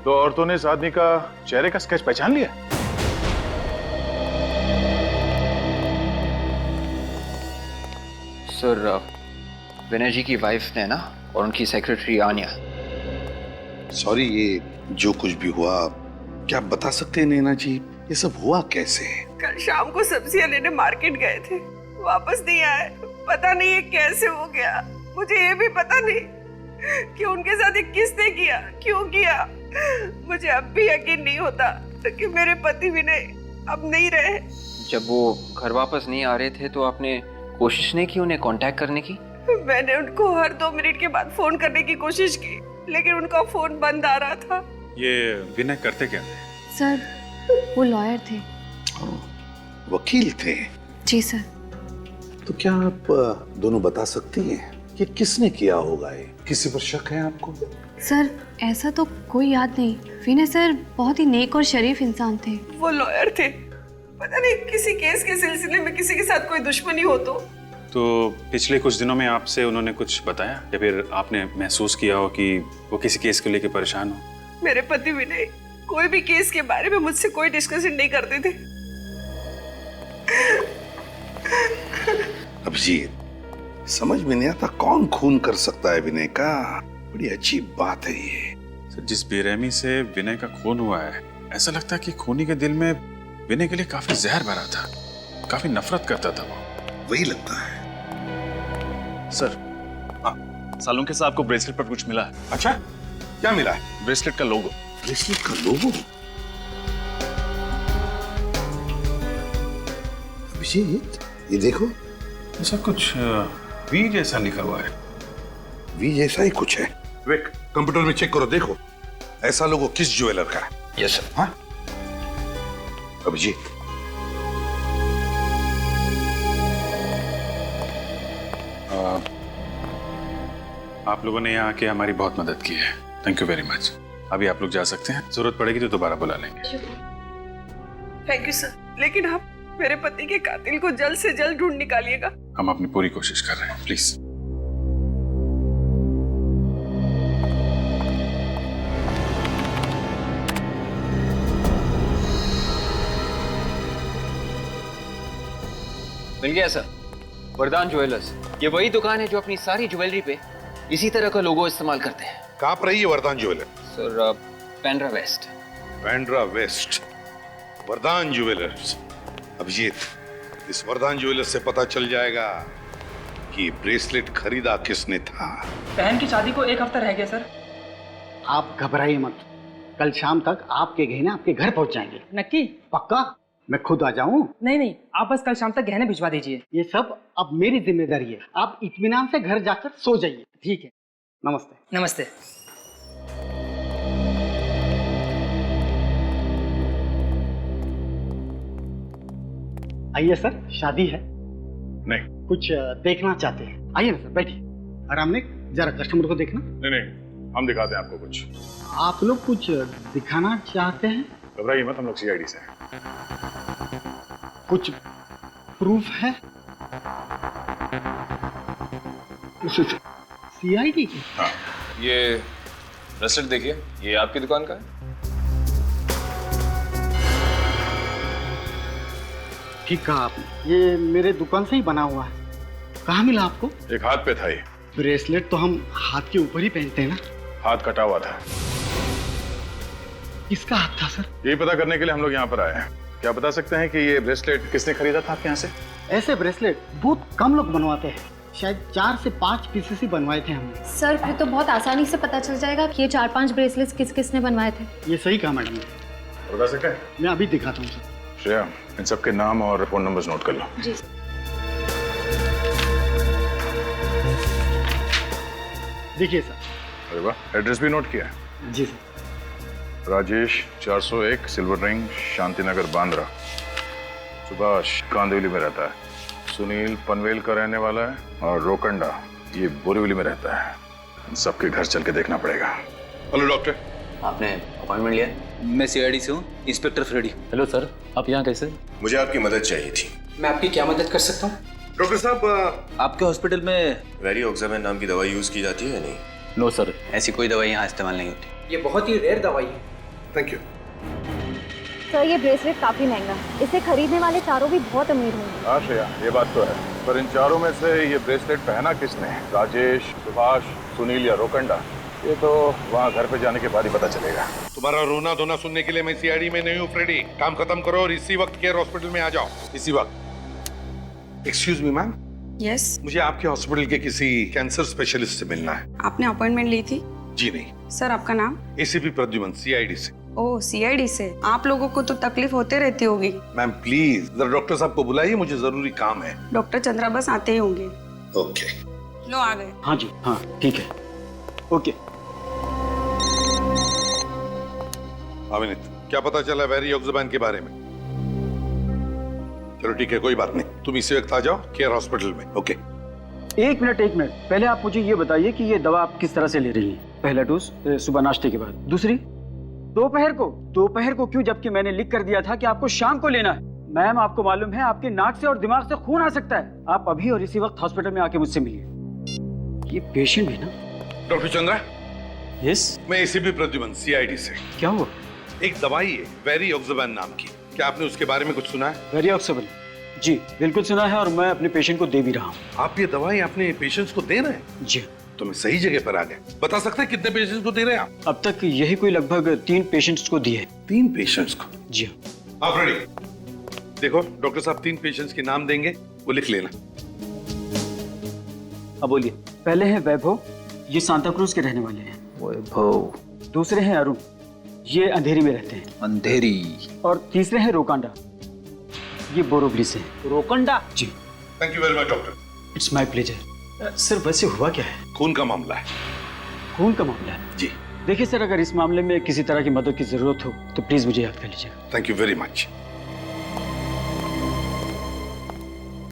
तो औरतों ने इस आदमी का चेहरे का स्केच पहचान लिया? सर, विनय जी की वाइफ ने ना, और उनकी सेक्रेटरी आन्या। सॉरी, ये जो कुछ भी हुआ, क्या आप बता सकते हैं नैना जी, ये सब हुआ कैसे? कल शाम को सब्जियां लेने मार्केट गए थे, वापस नहीं आए। पता नहीं ये कैसे हो गया। मुझे ये भी पता नहीं कि उनके साथ ये किसने किया, क्यों किया। मुझे अब भी यकीन नहीं होता कि मेरे पति विनय अब नहीं रहे। जब वो घर वापस नहीं आ रहे थे तो आपने कोशिश नहीं की उन्हें कांटेक्ट करने की? मैंने उनको हर 2 मिनट के बाद फोन करने की कोशिश की, लेकिन उनका फोन बंद आ रहा था। ये विनय करते क्या थे? सर, वो लॉयर थे। वकील थे? जी सर। तो क्या आप दोनों बता सकती हैं कि किसने किया होगा? ये किसी पर शक है आपको? सर, ऐसा तो कोई याद नहीं। विनय सर बहुत ही नेक और शरीफ इंसान थे। वो लॉयर थे, पता नहीं किसी केस के सिलसिले में किसी के साथ कोई दुश्मनी हो तो पिछले कुछ दिनों में आपसे उन्होंने कुछ बताया, या फिर आपने महसूस किया हो कि वो किसी केस को लेकर परेशान हो? मेरे पति विनय कोई भी केस के बारे में मुझसे कोई डिस्कशन नहीं करते थे। अभिजीत, समझ में नहीं आता कौन खून कर सकता है विनय का। बड़ी अच्छी बात है ये। सर, जिस बेरहमी से विनय का खून हुआ है, ऐसा लगता है कि खूनी के दिल में विनय के लिए काफी जहर भरा था, काफी नफरत करता था वो। वही लगता है। सर, सालुंके साहब को ब्रेसलेट पर कुछ मिला है। अच्छा, क्या मिला है? ब्रेसलेट का लोगो। ब्रेसलेट का लोगो? अभिजीत, ये देखो, ऐसा कुछ वी जैसा लिखा हुआ है। वी जैसा ही कुछ है। विक, कंप्यूटर में चेक करो, देखो ऐसा लोगो किस ज्वेलर का है। Yes sir. हाँ अभिजीत, आप लोगों ने यहाँ आके हमारी बहुत मदद की है। Thank you very much. अभी आप लोग जा सकते हैं, जरूरत पड़ेगी तो दोबारा बुला लेंगे। थैंक यू सर, लेकिन आप मेरे पति के कातिल को जल्द से जल्द ढूंढ निकालिएगा। हम अपनी पूरी कोशिश कर रहे हैं, प्लीज। मिल गया सर, वरदान ज्वेलर्स। ये वही दुकान है जो अपनी सारी ज्वेलरी पे इसी तरह का लोगो इस्तेमाल करते हैं। कहाँ पर है ये Vardan jeweller? Sir, Pendra west. Pendra west, Vardan jewellers. Abhijit, इस वरदान ज्वेलर्स से पता चल जाएगा कि ब्रेसलेट खरीदा किसने था। बहन की शादी को 1 हफ्ता रह गया सर। आप घबराइए मत, कल शाम तक आपके गहने आपके घर पहुंच जाएंगे। नक्की? पक्का? मैं खुद आ जाऊं? नहीं, आप बस कल शाम तक गहने भिजवा दीजिए। ये सब अब मेरी जिम्मेदारी है। आप इत्मीनान से घर जाकर सो जाइए। ठीक है, नमस्ते। नमस्ते। आइए सर, शादी है। नहीं, कुछ देखना चाहते हैं? आइए ना सर, बैठिए। आराम ने जरा कस्टमर को देखना। नहीं, हम दिखाते हैं आपको कुछ। आप लोग कुछ दिखाना चाहते हैं? घबराइए मत, हम लोग सीआईडी से हैं। कुछ प्रूफ है? सीआईडी? हाँ, ये ब्रेसलेट देखिए, ये आपकी दुकान का है। ठीक कहा आपने, ये मेरे दुकान से ही बना हुआ है। कहाँ मिला आपको? एक हाथ पे था ये। ब्रेसलेट तो हम हाथ के ऊपर ही पहनते हैं ना। हाथ कटा हुआ था। किसका हाथ था सर? यही पता करने के लिए हम लोग यहाँ पर आए हैं। क्या बता सकते हैं कि ये ब्रेसलेट किसने खरीदा था आपके यहाँ से? ऐसे ब्रेसलेट बहुत कम लोग बनवाते हैं, शायद 4 से 5 पीसेस ही बनवाए थे हमने। सर फिर तो बहुत आसानी से पता चल जाएगा कि ये 4-5 ब्रेसलेट्स किस किसने बनवाए थे। ये सही कहा मैडम ने। बता सकते हैं? मैं अभी दिखाता हूँ सर। श्रेया, इन सबके नाम और फोन नंबर्स नोट कर लो। जी। देखिए सर। अरे वाह, एड्रेस भी नोट किया है? जी sir. Rajesh 401 silver ring, Shantinagar, Bandra. Subhash Kandivali में रहता है। सुनील पनवेल का रहने वाला है, और रोकंडा ये बोरीवली में रहता है। इन सबके घर चल के देखना पड़ेगा। Hello doctor. आपने अपॉइंटमेंट लिया? मैं सीआईडी से हूँ, इंस्पेक्टर फ्रेडी। हेलो सर, आप यहाँ कैसे? मुझे आपकी मदद चाहिए थी। मैं आपकी क्या मदद कर सकता हूँ? डॉक्टर साहब, आपके हॉस्पिटल में वेरियोक्साबेन नाम की दवाई यूज की जाती है या नहीं? नो सर, ऐसी कोई दवाई यहाँ इस्तेमाल नहीं होती। ये बहुत ही रेयर दवाई है। Thank you. सर ये ब्रेसलेट काफी महंगा है, इसे खरीदने वाले चारों भी बहुत अमीर होंगे। हाँ श्रेया, ये बात तो है, पर इन चारों में से ये ब्रेसलेट पहना किसने? राजेश, सुभाष, सुनील या रोकंडा? ये तो वहाँ घर पे जाने के बाद ही पता चलेगा। तुम्हारा रोना धोना सुनने के लिए मैं सीआईडी में नहीं हूँ फ्रेडी। काम खत्म करो और इसी वक्त केयर हॉस्पिटल में आ जाओ, इसी वक्त। Excuse me ma'am. यस। मुझे आपके हॉस्पिटल के किसी कैंसर स्पेशलिस्ट से मिलना है। आपने अपॉइंटमेंट ली थी? जी नहीं। सर आपका नाम? एसीपी प्रद्युमन, सीआईडी से। ओह, सीआईडी से। आप लोगों को तो तकलीफ होते रहती होगी। मैम प्लीज जरा डॉक्टर साहब को बुलाइए, मुझे जरूरी काम है। डॉक्टर चंद्रा बस आते ही होंगे। ओके। लो आ गए। हाँ जी, हाँ ठीक है। ओके। अविनीत, क्या पता चला वेरियोक्साबेन के बारे में? चलो ठीक है, कोई बात नहीं, तुम इसी वक्त आ जाओ केयर हॉस्पिटल में। ओके। एक मिनट पहले आप मुझे ये बताइए कि ये दवा आप किस तरह से ले रही हैं? पहला डोज सुबह नाश्ते के बाद, दूसरी दोपहर को क्यों, जबकि मैंने लिख कर दिया था कि आपको शाम को लेना है। मैम आपको मालूम है आपके नाक से और दिमाग से खून आ सकता है। आप अभी और इसी वक्त हॉस्पिटल में आके मुझसे मिलिए। ये पेशेंट भी ना। डॉक्टर चंद्रा। यस। मैं एसीपी प्रद्युमन, सीआईडी से। क्या हुआ? एक दवाई है वेरियोक्साबेन नाम की, क्या आपने उसके बारे में कुछ सुना है? वेरियोक्साबेन? जी बिल्कुल सुना है, और मैं अपने पेशेंट को दे भी रहा हूँ। आप ये दवाई अपने पेशेंट्स को दे रहे हैं? जी। तो मैं सही जगह पर आ गए। बता सकते हैं कितने पेशेंट्स को दे रहे हैं आप? अब तक यही कोई लगभग 3 पेशेंट्स को दिए। 3 पेशेंट्स को? जी। आप रेडी? देखो डॉक्टर साहब 3 पेशेंट्स के नाम देंगे, वो लिख लेना। अब बोलिए। पहले है वैभव, ये सांता क्रूज के रहने वाले हैं। वैभव। दूसरे हैं अरुण, ये अंधेरी में रहते हैं। अंधेरी। और तीसरे हैं रोकांडा, ये बोरोवली से। रोकंडा? जी। Thank you very much doctor. It's my pleasure. Sir वैसे हुआ क्या है? खून का मामला है। खून का मामला है? जी। देखिए सर, अगर इस मामले में किसी तरह की मदद की जरूरत हो तो प्लीज मुझे याद कर लीजिएगा। Thank you very much.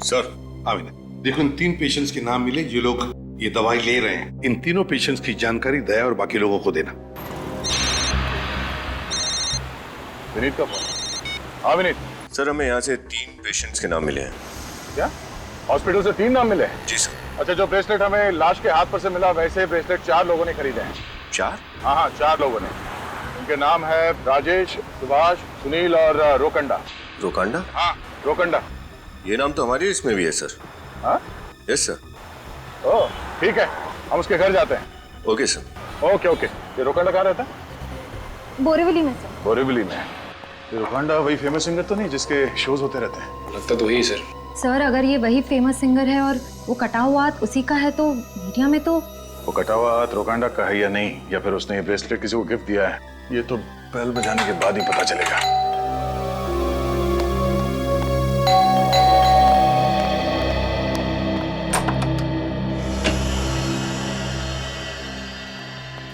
Sir Amina, देखो इन 3 पेशेंट्स के नाम मिले, जो लोग ये दवाई ले रहे हैं। इन तीनों पेशेंट्स की जानकारी दया और बाकी लोगों को देना। विनीत का फोन। हाँ विनीत। सर हमें यहाँ से 3 पेशेंट्स के नाम मिले हैं। क्या हॉस्पिटल से 3 नाम मिले? जी सर। अच्छा, जो ब्रेसलेट हमें लाश के हाथ पर से मिला, वैसे ब्रेसलेट 4 लोगों ने खरीदे हैं। 4? हाँ, 4 लोगों ने। उनके नाम है राजेश, सुभाष, सुनील और रोकंडा। रोकंडा? हाँ, रोकंडा। ये नाम तो हमारी लिस्ट में भी है सर। हाँ? Yes sir. ओह ठीक है, हम उसके घर जाते हैं। Okay sir. Okay okay. ये रोकंडा कहाँ रहता है? बोरीवली में सर। बोरीवली में? ये रोकंडा वही फेमस सिंगर तो नहीं जिसके शोज होते रहते हैं? लगता तो वही सर। सर अगर ये वही फेमस सिंगर है और वो कटा हुआ हाथ उसी का है, तो मीडिया में तो वो कटा हुआ हाथ रोकंडा का है या नहीं, या फिर उसने ये ब्रेसलेट किसी को गिफ्ट दिया है, ये तो बेल बजाने के बाद ही पता चलेगा।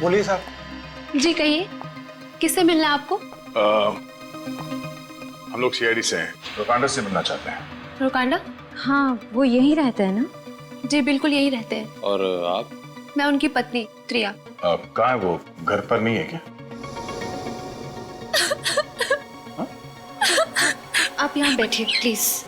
बोलिए साहब। जी कहिए, किससे मिलना है आपको? हम लोग सीआईडी से हैं, रोकांडा से मिलना चाहते हैं। रोकांडा? हाँ, वो यहीं रहते हैं ना? जी बिल्कुल यहीं रहते हैं। और आप? मैं उनकी पत्नी त्रिया। कहाँ है वो? घर पर नहीं है क्या? आप यहाँ बैठिए प्लीज।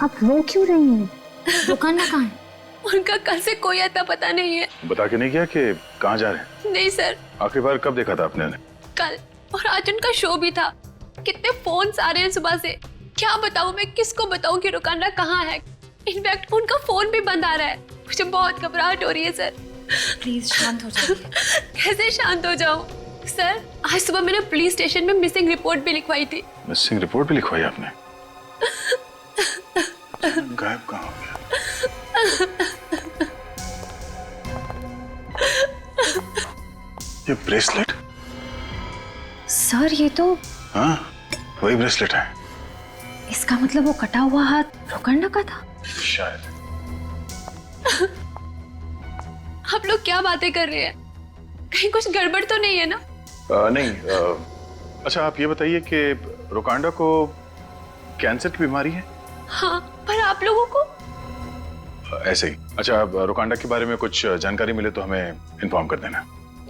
आप रो क्यों रही हैं? रोकांडा कहाँ है? उनका कल से कोई अता पता नहीं है। बता के नहीं गया कि कहाँ जा रहे हैं? नहीं सर। आखिरी बार कब देखा था आपने उन्हें? कल, और आज उनका शो भी था। कितने फोन आ रहे हैं सुबह से, क्या बताऊं मैं, किसको बताऊं कि रुकांडा कहाँ है। इनफैक्ट उनका फोन भी बंद आ रहा है। मुझे बहुत घबराहट हो रही है सर। प्लीज शांत हो जाइए। कैसे शांत हो जाऊं सर? आज सुबह मैंने पुलिस स्टेशन में मिसिंग रिपोर्ट भी लिखवाई थी। मिसिंग रिपोर्ट भी लिखवाई आपने? गायब कहाँ हो गया? ये ब्रेसलेट? सर ये तो, हाँ वही ब्रेसलेट है। इसका मतलब वो कटा हुआ हाथ रुकांडा का था शायद। आप लोग क्या बातें कर रहे हैं? कहीं कुछ गड़बड़ तो नहीं है ना? नहीं। अच्छा आप ये बताइए कि रुकांडा को कैंसर की बीमारी है? हाँ, पर आप लोगों को? ऐसे ही। अच्छा रुकांडा के बारे में कुछ जानकारी मिले तो हमें इन्फॉर्म कर देना।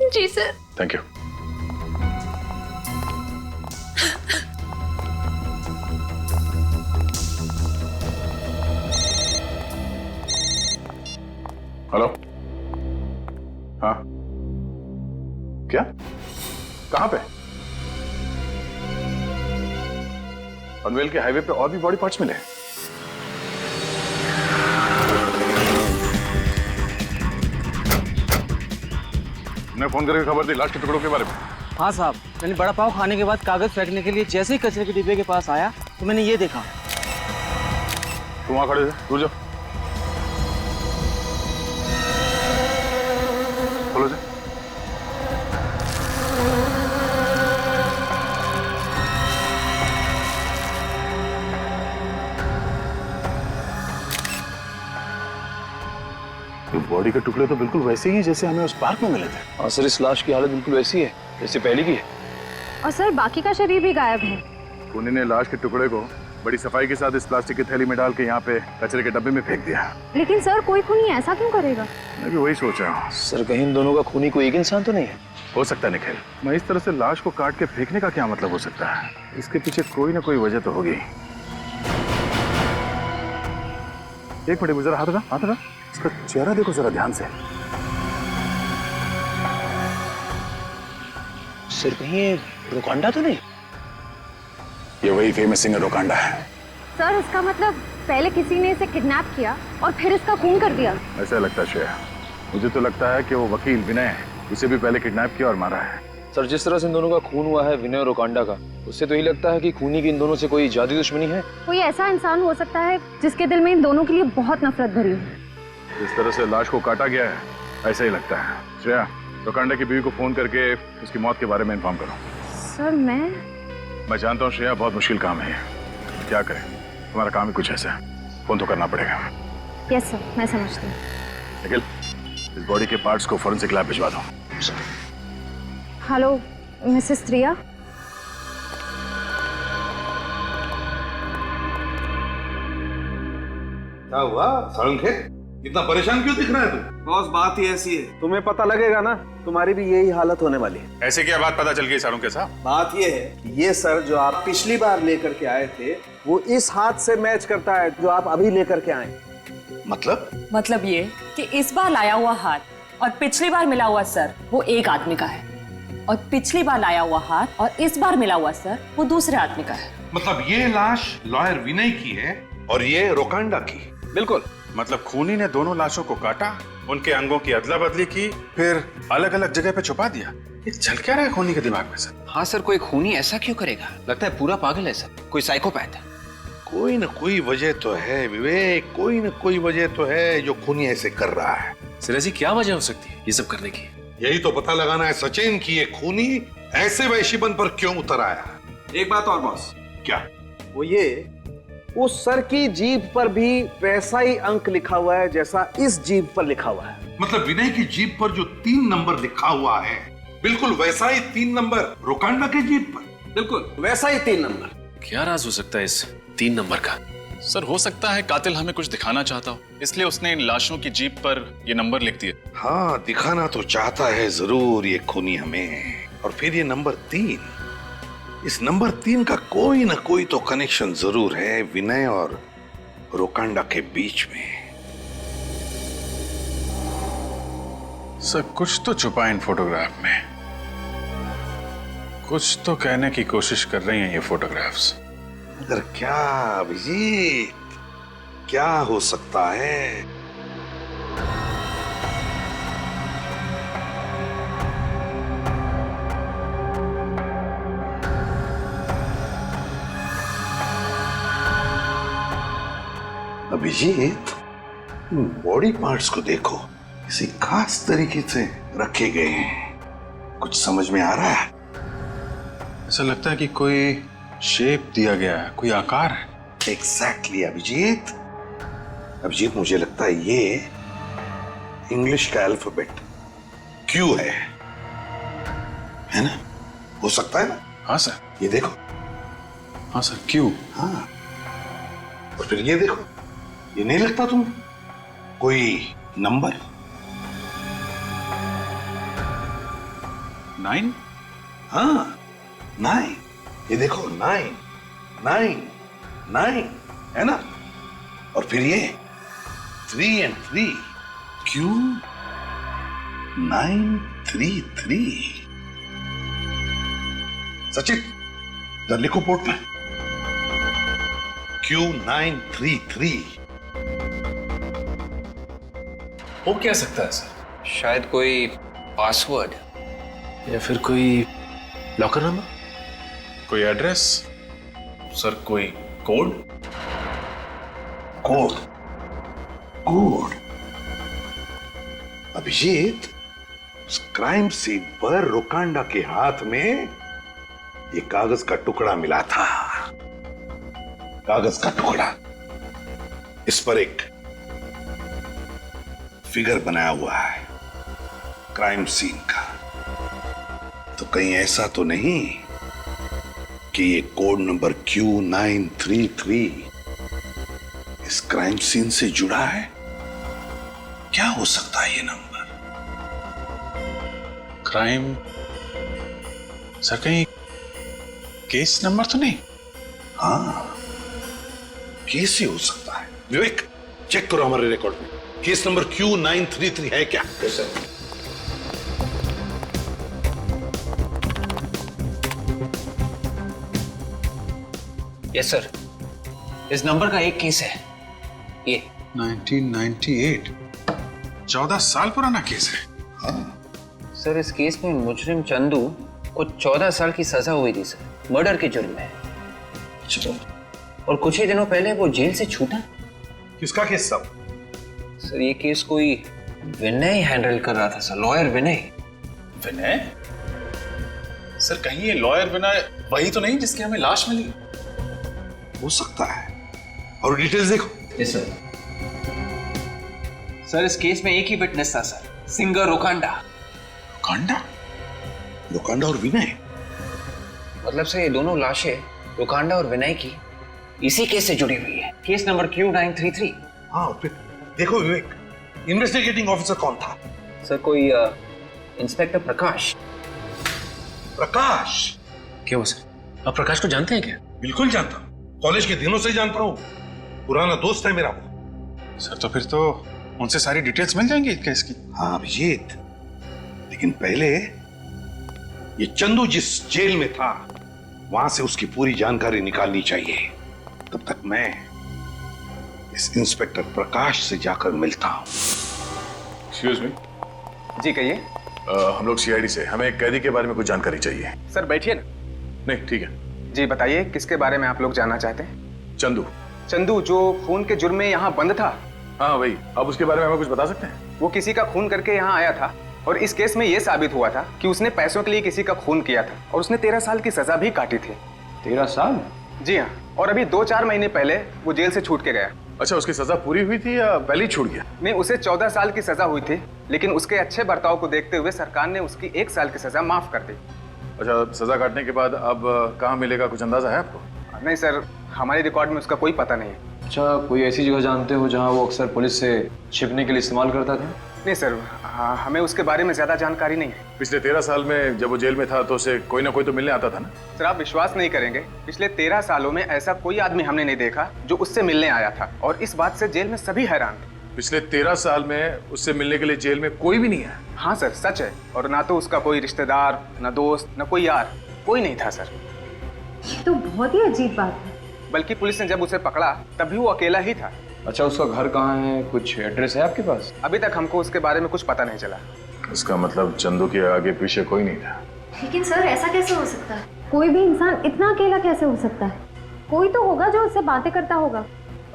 जी सर। Thank you. हेलो। हाँ क्या? कहाँ पे? पनवेल के हाईवे पे और भी बॉडी पार्ट्स मिले? मैं फोन करके खबर दी लाश के टुकड़ों के बारे में। हाँ साहब, मैंने बड़ा पाव खाने के बाद कागज फेंकने के लिए जैसे ही कचरे के डिब्बे के पास आया तो मैंने ये देखा। तुम वहां खड़े थे, दूर जाओ। खोलो से। बॉडी के टुकड़े तो बिल्कुल वैसे ही हैं जैसे हमें उस पार्क में मिले थे। हाँ सर, इस लाश की हालत बिल्कुल वैसी है जैसे पहले की है। और सर बाकी का शरीर भी गायब है। खूनी ने लाश के टुकड़े को बड़ी सफाई के साथ इस प्लास्टिक की थैली में डाल के यहाँ पे कचरे के डब्बे में फेंक दिया। लेकिन सर कोई खूनी ऐसा क्यों करेगा? मैं भी वही सोच रहा हूँ। सर कहीं इन दोनों का खूनी कोई एक इंसान तो नहीं है? हो सकता है निखिल, मैं इस तरह से लाश को काट के फेंकने का क्या मतलब हो सकता है? इसके पीछे कोई ना कोई वजह तो होगी। एक मिनट जरा हाथ हटा। इसका चेहरा देखो जरा ध्यान से। सर कहीं रुकांडा तो नहीं? ये वही फेमस सिंगर रुकांडा है। सर इसका मतलब पहले किसी ने इसे किडनैप किया और फिर इसका खून कर दिया। ऐसा लगता है श्रेया। मुझे तो लगता है कि वो वकील विनय है, उसे भी पहले किडनैप किया और मारा है। सर जिस तरह से इन दोनों का खून हुआ है विनय और रुकांडा का, उससे तो यही लगता है कि खूनी की इन दोनों से कोई जादुई दुश्मनी है। कोई ऐसा इंसान हो सकता है जिसके दिल में इन दोनों के लिए बहुत नफरत भरी हो। जिस तरह से लाश को काटा गया है ऐसा ही लगता है। श्रेया, रुकांडा की बीवी को फोन करके उसकी मौत के बारे में इन्फॉर्म करो। सर मैं जानता हूँ श्रेया, बहुत मुश्किल काम है। क्या करें, हमारा काम ही कुछ ऐसा है। फोन तो करना पड़ेगा। यस सर, मैं समझती हूँ। निखिल, इस बॉडी के पार्ट्स को फॉरेंसिक लैब भिजवा दो। हेलो मिसेस त्रिया। क्या हुआ साळुंखे? इतना परेशान क्यों दिख रहा है तू? बॉस बात ही ऐसी है, तुम्हें पता लगेगा ना, तुम्हारी भी यही हालत होने वाली है। ऐसे क्या बात पता चल गई साळुंखे साहब? बात ये है, ये सर जो आप पिछली बार लेकर के आए थे वो इस हाथ से मैच करता है जो आप अभी लेकर के आए। मतलब ये कि इस बार लाया हुआ हाथ और पिछली बार मिला हुआ सर वो एक आदमी का है, और पिछली बार लाया हुआ हाथ और इस बार मिला हुआ सर वो दूसरे आदमी का है। मतलब ये लाश लॉयर विनय की है और ये रुकांडा की? बिल्कुल। मतलब खूनी ने दोनों लाशों को काटा, उनके अंगों की अदला बदली की, फिर अलग अलग जगह पे छुपा दिया। ये चल क्या रहा है खूनी के दिमाग में सर? हाँ सर, कोई खूनी ऐसा क्यों करेगा? लगता है पूरा पागल है सर, कोई साइकोपैथ है। कोई ना कोई वजह तो है विवेक, कोई ना कोई वजह तो है जो खूनी ऐसे कर रहा है। सर ऐसी क्या वजह हो सकती है ये सब करने की? यही तो पता लगाना है सचिन कि ये खूनी ऐसे वैश्यपन पर क्यों उतर आया। एक बात और बॉस। क्या? वो ये, उस सर की जीभ पर भी वैसा ही अंक लिखा हुआ है जैसा इस जीभ पर लिखा हुआ है। मतलब विनय की जीभ पर जो 3 नंबर लिखा हुआ है बिल्कुल वैसा ही 3 नंबर रुकांडा के जीभ पर, बिल्कुल वैसा ही 3 नंबर। क्या राज हो सकता है इस 3 नंबर का? सर हो सकता है कातिल हमें कुछ दिखाना चाहता हो, इसलिए उसने इन लाशों की जीभ पर ये नंबर लिख दिए। हाँ, दिखाना तो चाहता है जरूर ये खूनी हमें। और फिर ये नंबर 3, इस नंबर 3 का कोई ना कोई तो कनेक्शन जरूर है विनय और रुकांडा के बीच में। सर कुछ तो छुपा इन फोटोग्राफ में, कुछ तो कहने की कोशिश कर रही हैं ये फोटोग्राफ्स। मगर क्या अभिजीत, क्या हो सकता है? अभिजीत, बॉडी पार्ट्स को देखो, किसी खास तरीके से रखे गए हैं। कुछ समझ में आ रहा है? ऐसा लगता है कि कोई शेप दिया गया है, कोई आकार है। एग्जैक्टली अभिजीत। अभिजीत, मुझे लगता है ये इंग्लिश का अल्फाबेट क्यू है ना? हो सकता है ना? हाँ सर। ये देखो। हाँ सर, क्यू। हाँ, और फिर ये देखो, ये नहीं लगता तुम्हें कोई नंबर? 9? हाँ, 9। ये देखो, 9 9 9 है ना? और फिर ये 3 and 3, क्यू 933। सचिन, इधर लिखो बोर्ड पे, क्यू 933। हो क्या सकता है सर? शायद कोई पासवर्ड या फिर कोई लॉकर नंबर, कोई एड्रेस। सर कोई कोड। Code code. अभिजीत, उस क्राइम सीन पर रोकांडा के हाथ में ये कागज का टुकड़ा मिला था। कागज का टुकड़ा, इस पर एक फिगर बनाया हुआ है क्राइम सीन का। तो कहीं ऐसा तो नहीं कि ये कोड नंबर Q933 इस क्राइम सीन से जुड़ा है? क्या हो सकता है ये नंबर? क्राइम सर, कहीं केस नंबर तो नहीं? हाँ, केस ही हो सकता है। विवेक, चेक करो हमारे रिकॉर्ड में, केस नंबर Q933 है क्या? Yes sir. यस सर, इस नंबर का एक केस है, ये 1998, 14 साल पुराना केस है। हाँ। सर, इस केस में मुजरिम चंदू को 14 साल की सजा हुई थी सर, मर्डर के जुर्म में। चलो, और कुछ ही दिनों पहले वो जेल से छूटा। किसका केस सब? सर, ये केस कोई विनय हैंडल कर रहा था सर, लॉयर विनय। विनय? सर कहीं ये लॉयर विनय वही तो नहीं जिसकी हमें लाश मिली? हो सकता है। और डिटेल्स देखो। Yes sir. सर, इस केस में एक ही विटनेस था सर, सिंगर रोकांडा। रोकांडा? रोकांडा और विनय? मतलब से ये दोनों लाशें रोकांडा और विनय की इसी केस से जुड़ी हुई है, केस नंबर Q933। हाँ, फिर देखो विवेक, इन्वेस्टिगेटिंग ऑफिसर कौन था? सर, कोई इंस्पेक्टर प्रकाश। प्रकाश? क्या वो सर? आप प्रकाश को जानते हैं क्या? बिल्कुल जानता हूँ, कॉलेज के दिनों से ही जानता हूँ, पुराना दोस्त है मेरा वो। सर, तो फिर तो उनसे सारी डिटेल्स मिल जाएंगी केस की। हाँ अभिजीत, लेकिन पहले ये चंदू जिस जेल में था वहां से उसकी पूरी जानकारी निकालनी चाहिए। तब तक मैं इस इंस्पेक्टर प्रकाश से जाकर मिलता हूं। Excuse me. जी कहिए। हम लोग सीआईडी से, हमें एक कैदी के बारे में कुछ जानकारी चाहिए। सर बैठिए ना। नहीं, ठीक है। जी बताइए, किसके बारे में आप लोग जानना चाहते हैं? चंदू। चंदू जो खून के जुर्म में यहाँ बंद था? हाँ वही। आप उसके बारे में हमें कुछ बता सकते हैं? वो किसी का खून करके यहाँ आया था और इस केस में ये साबित हुआ था कि उसने पैसों के लिए किसी का खून किया था और उसने 13 साल की सजा भी काटी थी। 13 साल? जी हाँ, और अभी 2-4 महीने पहले वो जेल से छूट के गया। अच्छा, उसकी सजा पूरी हुई थी या पहले ही छूट गया? नहीं, उसे 14 साल की सजा हुई थी, लेकिन उसके अच्छे बर्ताव को देखते हुए सरकार ने उसकी 1 साल की सजा माफ कर दी। अच्छा, सजा काटने के बाद अब कहाँ मिलेगा, कुछ अंदाजा है आपको? नहीं सर, हमारे रिकॉर्ड में उसका कोई पता नहीं है। अच्छा, कोई ऐसी जगह जानते हो जहाँ वो अक्सर पुलिस से छिपने के लिए इस्तेमाल करता था? नहीं सर, हमें उसके बारे में ज्यादा जानकारी नहीं है। पिछले 13 साल में जब वो जेल में था तो उसे कोई ना कोई तो मिलने आता था ना? सर आप विश्वास नहीं करेंगे, पिछले 13 सालों में ऐसा कोई आदमी हमने नहीं देखा जो उससे मिलने आया था, और इस बात से जेल में सभी हैरान थे। पिछले 13 साल में उससे मिलने के लिए जेल में कोई भी नहीं आया। हाँ सर, सच है। और ना तो उसका कोई रिश्तेदार, ना दोस्त, ना कोई यार, कोई नहीं था सर। ये तो बहुत ही अजीब बात है। बल्कि पुलिस ने जब उसे पकड़ा तब भी वो अकेला ही था। अच्छा, उसका घर कहाँ है? कुछ एड्रेस है आपके पास? अभी तक हमको उसके बारे में कुछ पता नहीं चला। इसका मतलब चंदू के आगे पीछे कोई नहीं था। लेकिन सर ऐसा कैसे हो सकता है? कोई भी इंसान इतना अकेला कैसे हो सकता है? कोई तो होगा जो उससे बातें करता होगा।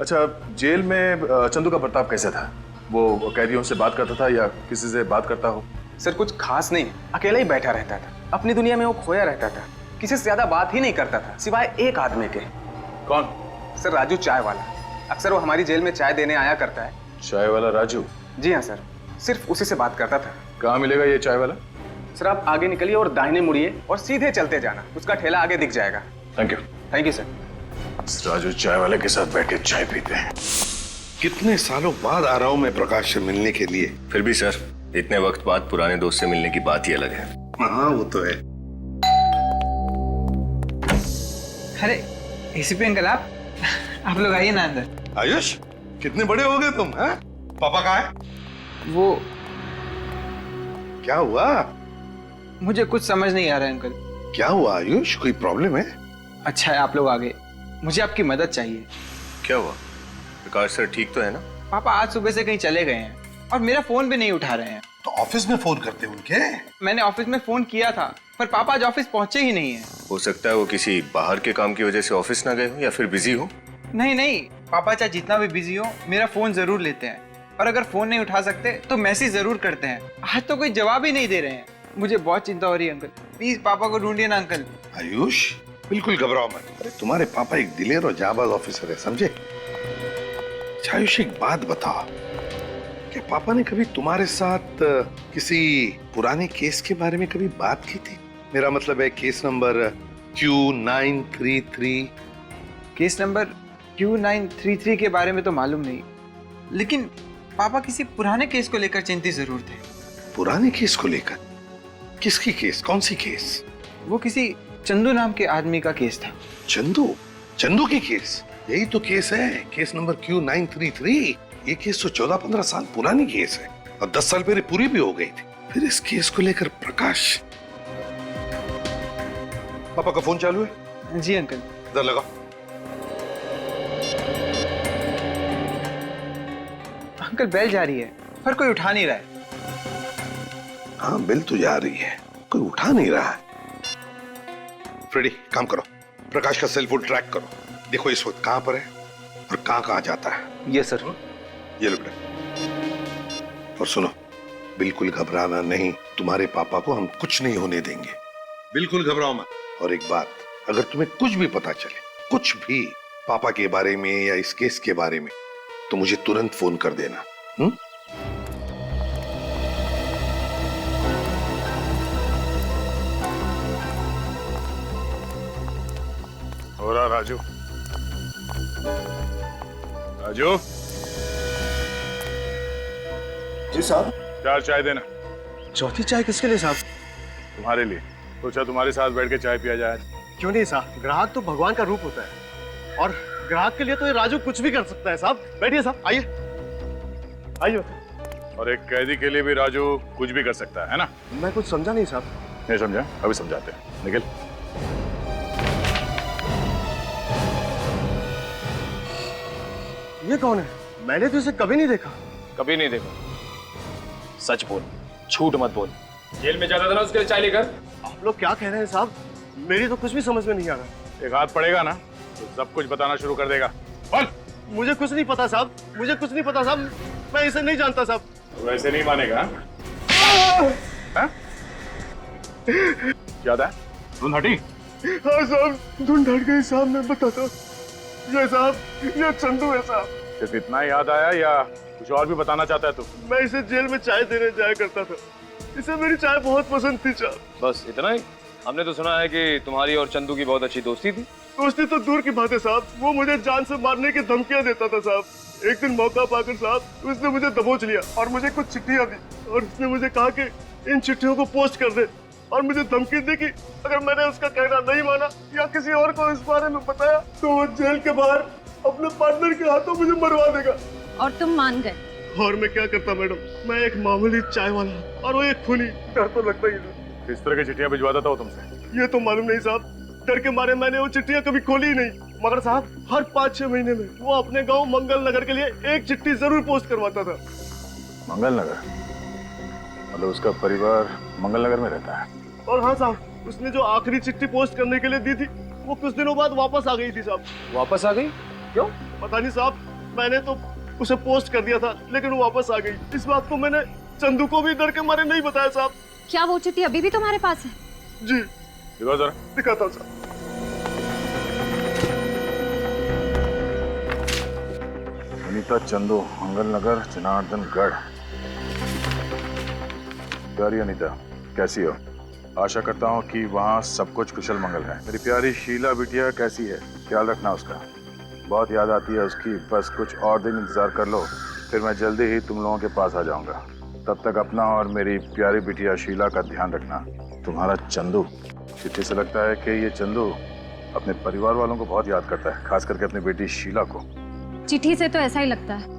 अच्छा, जेल में चंदू का बर्ताव कैसा था? वो कैदियों से बात करता था या किसी से बात करता हो? सर कुछ खास नहीं, अकेला ही बैठा रहता था। अपनी दुनिया में वो खोया रहता था, किसी से ज्यादा बात ही नहीं करता था सिवाय एक आदमी के। कौन? सर राजू, चाय वाला। अक्सर वो हमारी जेल में चाय देने आया करता है। चाय वाला राजू? जी हाँ सर, सिर्फ उसी से बात करता था। कहाँ मिलेगा ये चाय वाला? सर आप आगे निकलिए और दाहिने मुड़िए और सीधे चलते जाना, उसका ठेला आगे दिख जाएगा। Thank you. Thank you sir. Raju चाय वाले के साथ बैठ के चाय पीते हैं। कितने सालों बाद आ रहा हूं मैं प्रकाश से मिलने के लिए। फिर भी सर, इतने वक्त बाद पुराने दोस्त से मिलने की बात ही अलग है। हाँ वो तो है। अरे एसीपी अंकल, आप लोग आइए ना अंदर। आयुष, कितने बड़े हो गए तुम? हैं? पापा कहाँ है? वो क्या हुआ? मुझे कुछ समझ नहीं आ रहा है अंकल। क्या हुआ आयुष, कोई प्रॉब्लम है? अच्छा है आप लोग आ गए, मुझे आपकी मदद चाहिए। क्या हुआ? प्रकाश सर ठीक तो है ना? पापा आज सुबह से कहीं चले गए हैं और मेरा फोन भी नहीं उठा रहे हैं। तो ऑफिस में फोन करते उनके? मैंने ऑफिस में फोन किया था पर पापा आज ऑफिस पहुंचे ही नहीं है। हो सकता है वो किसी बाहर के काम की वजह से ऑफिस ना गए हो या फिर बिजी हो। नहीं नहीं, पापा चाहे जितना भी बिजी हो मेरा फोन जरूर लेते हैं, और अगर फोन नहीं उठा सकते तो मैसेज जरूर करते हैं। आज तो कोई जवाब ही नहीं दे रहे हैं। मुझे बहुत चिंता हो रही है अंकल, प्लीज पापा को ढूंढिए ना अंकल। आयुष बिल्कुल घबराओ मत, अरे तुम्हारे पापा एक दिलेर और जाबाज ऑफिसर है, समझे? आयुष एक बात बताओ, क्या पापा ने कभी तुम्हारे साथ किसी पुराने केस के बारे में कभी बात की थी? मेरा मतलब है case number Q933। Case number Q933 के बारे में तो मालूम नहीं, लेकिन पापा किसी पुराने केस को लेकर चिंतित जरूर थे। पुराने केस को लेकर? किसकी केस? कौन सी केस? वो किसी चंदू नाम के आदमी का केस था। चंदू? चंदू की केस? यही तो केस है, केस नंबर Q933। ये केस तो 14-15 साल पुरानी केस है और 10 साल पहले पूरी भी हो गई थी। फिर इस केस को लेकर प्रकाश। पापा का फोन चालू है? जी अंकल। इधर लगाओ। अंकल बेल जा रही है पर कोई उठा नहीं रहा है। हाँ बेल तो जा रही है, कोई उठा नहीं रहा है। फ्रेडी काम करो, प्रकाश का सेल फोन ट्रैक करो, देखो इस वक्त कहां पर है और कहां जाता है। Yes sir. ये लो बेटा। और सुनो, बिल्कुल घबराना नहीं, तुम्हारे पापा को हम कुछ नहीं होने देंगे, बिल्कुल घबराओ मत। और एक बात, अगर तुम्हें कुछ भी पता चले, कुछ भी पापा के बारे में या इस केस के बारे में, तो मुझे तुरंत फोन कर देना। हो रहा राजू? राजू? जी साहब। 4 चाय देना। चौथी चाय किसके लिए साहब? तुम्हारे लिए। सोचा तुम्हारे साथ बैठ के चाय पिया जाए। क्यों नहीं साहब, ग्राहक तो भगवान का रूप होता है और ग्राहक के लिए तो ये राजू कुछ भी कर सकता है साहब। बैठिए साहब, आइए आइए। और एक कैदी के लिए भी राजू कुछ भी कर सकता है ना? मैं कुछ समझा नहीं साहब। नहीं समझा? अभी समझाते हैं, निकल। ये कौन है? मैंने तो इसे कभी नहीं देखा। कभी नहीं देखा? सच बोल, झूठ मत बोल। जेल में जाता था ना उसके लिए चाय लेकर? आप लोग क्या कह रहे हैं साहब? मेरी तो कुछ भी समझ में नहीं आ रहा। एक हाथ पड़ेगा ना तो सब कुछ बताना शुरू कर देगा। बोल। मुझे कुछ नहीं पता साहब, मुझे कुछ नहीं पता साहब, मैं इसे नहीं जानता साहब। वैसे नहीं मानेगा? क्या था? धुंध हटी? हाँ साहब, धुंध हट गई साहब, मैं बताता हूँ। ये साहब, ये चंदू है साहब। सिर्फ इतना याद आया या कुछ और भी बताना चाहता है तू? मैं इसे जेल में चाय देने जाया करता था, इसे मेरी चाय बहुत पसंद थी साहब। बस इतना ही? हमने तो सुना है कि तुम्हारी और चंदू की बहुत अच्छी दोस्ती थी। दोस्ती तो दूर की बात है साहब, वो मुझे जान से मारने की धमकियां देता था साहब। एक दिन मौका पाकर साहब उसने मुझे दबोच लिया और मुझे कुछ चिट्ठियां दी और उसने मुझे कहा कि इन चिट्ठियों को पोस्ट कर दे और मुझे धमकी दी कि अगर मैंने उसका कहना नहीं माना या किसी और को इस बारे में बताया तो वो जेल के बाहर अपने पार्टनर के हाथों मुझे मरवा देगा। और तुम मान गए? और मैं क्या करता मैडम, मैं एक मामूली चाय वाला और वो एक खूनी। डर तो लगता ही था। किस तरह की चिट्ठियां भिजवाता था वो तुमसे? ये तो मालूम नहीं साहब, डर के मारे मैंने वो चिट्ठियां कभी खोली ही नहीं। मगर साहब हर 5-6 महीने में वो अपने गांव मंगल नगर के लिए एक चिट्ठी जरूर पोस्ट करवाता था। मंगल नगर? मतलब उसका परिवार मंगल नगर में रहता है? और हाँ साहब, उसने जो आखिरी चिट्ठी पोस्ट करने के लिए दी थी वो कुछ दिनों बाद वापस आ गई थी साहब। वापस आ गई? क्यों? पता नहीं साहब, मैंने तो उसे पोस्ट कर दिया था लेकिन वो वापस आ गई। इस बात को मैंने चंदू को भी डर के मारे नहीं बताया साहब। क्या वो चिट्ठी अभी भी तुम्हारे पास है? जी। दिखाओ जरा। दिखाता हूँ साहब। अनीता चंदू, मंगल नगर, जनार्दनगढ़। प्यारी अनीता, कैसी हो? आशा करता हूँ कि वहाँ सब कुछ कुशल मंगल है। मेरी प्यारी शीला बिटिया कैसी है? ख्याल रखना उसका, बहुत याद आती है उसकी। बस कुछ और दिन इंतजार कर लो, फिर मैं जल्दी ही तुम लोगों के पास आ जाऊंगा। तब तक अपना और मेरी प्यारी बिटिया शीला का ध्यान रखना। तुम्हारा चंदू। चिट्ठी से लगता है कि ये चंदू अपने परिवार वालों को बहुत याद करता है, खास करके अपनी बेटी शीला को। चिट्ठी से तो ऐसा ही लगता है।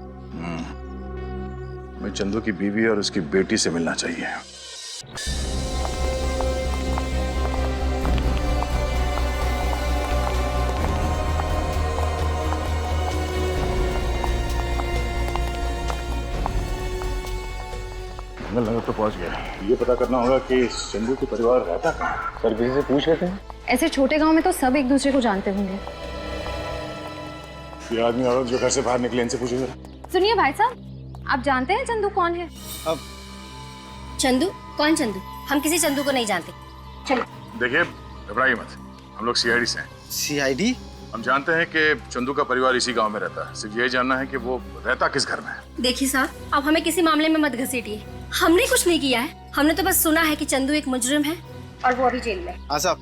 मैं चंदू की बीवी और उसकी बेटी से मिलना चाहिए। मंगल नगर तो पहुंच गया। ये पता करना होगा कि चंदू के परिवार रहता कहाँ। सर किसी से पूछ लेते हैं। ऐसे छोटे गांव में तो सब एक दूसरे को जानते होंगे। ये आदमी औरत जो घर से बाहर निकले, इनसे पूछो जरा। सुनिए भाई साहब, आप जानते हैं चंदू कौन है? अब चंदू? कौन चंदू? हम किसी चंदू को नहीं जानते। चलो। देखिए घबराइए मत, हम लोग सीआईडी से हैं। सीआईडी? हम जानते हैं कि चंदू का परिवार इसी गांव में रहता है। सिर्फ ये जानना है कि वो रहता किस घर में है। देखिए साहब, अब हमें किसी मामले में मत घसीटिए। हमने कुछ नहीं किया है, हमने तो बस सुना है कि चंदू एक मुजरिम है और वो अभी जेल में। हाँ साहब,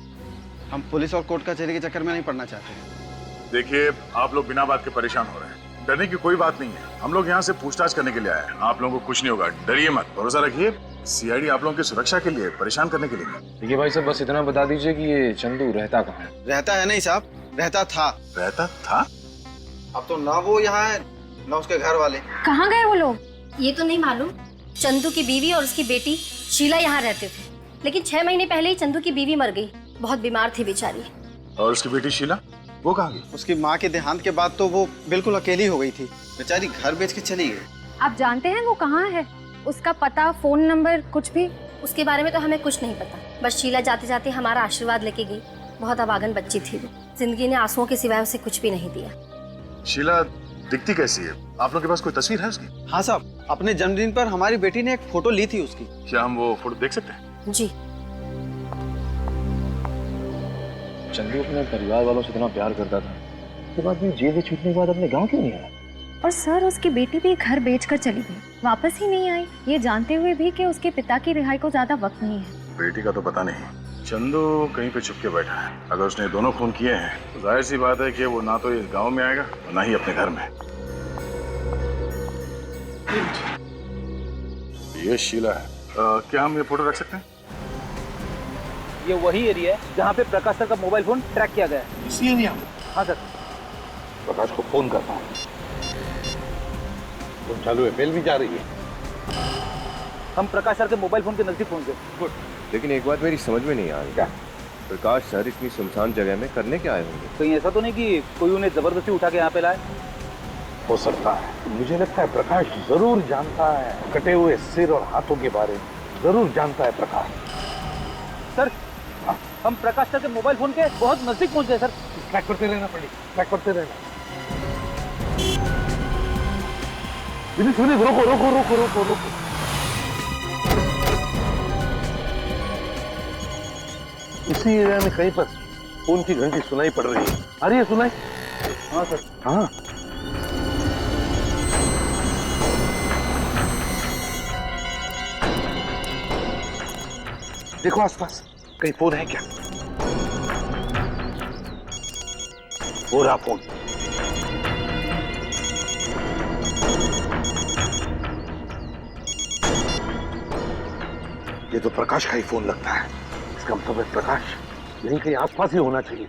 हम पुलिस और कोर्ट कचहरी के चक्कर में नहीं पड़ना चाहते। देखिए आप लोग बिना बात के परेशान हो रहे हैं। डरने की कोई बात नहीं है, हम लोग यहाँ से पूछताछ करने के लिए आए हैं। आप लोगों को कुछ नहीं होगा, डरिए मत, भरोसा रखिए। सीआईडी आप लोगों की सुरक्षा के लिए, परेशान करने के लिए नहीं। देखिए भाई साहब, बस इतना बता दीजिए कि ये चंदू रहता कहाँ है? रहता है नहीं साहब, रहता था। रहता था? अब तो ना वो यहाँ है ना उसके घर वाले। कहाँ गए वो लोग? ये तो नहीं मालूम। चंदू की बीवी और उसकी बेटी शीला यहाँ रहते थे, लेकिन 6 महीने पहले ही चंदू की बीवी मर गई। बहुत बीमार थी बेचारी। और उसकी बेटी शीला, वो कहाँ गई? उसकी माँ के देहांत के बाद तो वो बिल्कुल अकेली हो गई थी। बेचारी घर बेच के चली गई। आप जानते हैं वो कहाँ है? उसका पता, फोन नंबर, कुछ भी? उसके बारे में तो हमें कुछ नहीं पता। बस शीला जाते जाते हमारा आशीर्वाद लेके गई। बहुत अभागन बच्ची थी वो। जिंदगी ने आंसुओं के सिवाय उसे कुछ भी नहीं दिया। शीला दिखती कैसी है? आप लोग के पास कोई तस्वीर है उसकी? हाँ साहब, अपने जन्मदिन पर हमारी बेटी ने एक फोटो ली थी उसकी। क्या हम वो फोटो देख सकते हैं? जी। चंदू अपने परिवार वालों से इतना प्यार करता था, उसके बाद भी जेल से छूटने के बाद अपने गांव क्यों नहीं आया? और सर, उसकी बेटी भी घर बेचकर चली गई, वापस ही नहीं आई, ये जानते हुए भी कि उसके पिता की रिहाई को ज्यादा वक्त नहीं है। बेटी का तो पता नहीं। चंदू कहीं पे छुप के बैठा है। अगर उसने दोनों खून किए हैं तो जाहिर सी बात है कि वो ना तो इस गांव में आएगा और ना ही अपने घर में। ये शीला है। क्या हम ये फोटो रख सकते हैं? ये वही एरिया है जहाँ पे प्रकाश सर का मोबाइल फोन ट्रैक किया गया है। इसी एरिया में? हाँ सर। प्रकाश को फोन करता हूँ। फोन चालू है, मेल भी जा रही है। हम प्रकाश सर के मोबाइल फोन के नजदीक पहुंच गए। गुड। लेकिन एक बात मेरी समझ में नहीं आ रही। क्या? प्रकाश सर इतनी सुनसान जगह में करने क्या आए होंगे? कहीं ऐसा तो नहीं कि कोई उन्हें जबरदस्ती उठा के यहाँ पे लाए? हो सकता है। मुझे लगता है प्रकाश जरूर जानता है कटे हुए सिर और हाथों के बारे में। जरूर जानता है प्रकाश। सर, हम प्रकाश सर के मोबाइल फोन के बहुत नजदीक पहुंच गए सर। ट्रैक करते रहना पड़ेगा, ट्रैक करते रहना। सुनिए, रोको रोको रोको रोको रोको। इसी एरिया में कहीं पर फोन की घंटी सुनाई पड़ रही है। आ रही है सुनाई? हाँ सर। हाँ। देखो आसपास कहीं फोन है क्या? हो रहा फोन। ये तो प्रकाश का ही फोन लगता है। इसका मतलब है प्रकाश यहीं कहीं आसपास ही होना चाहिए।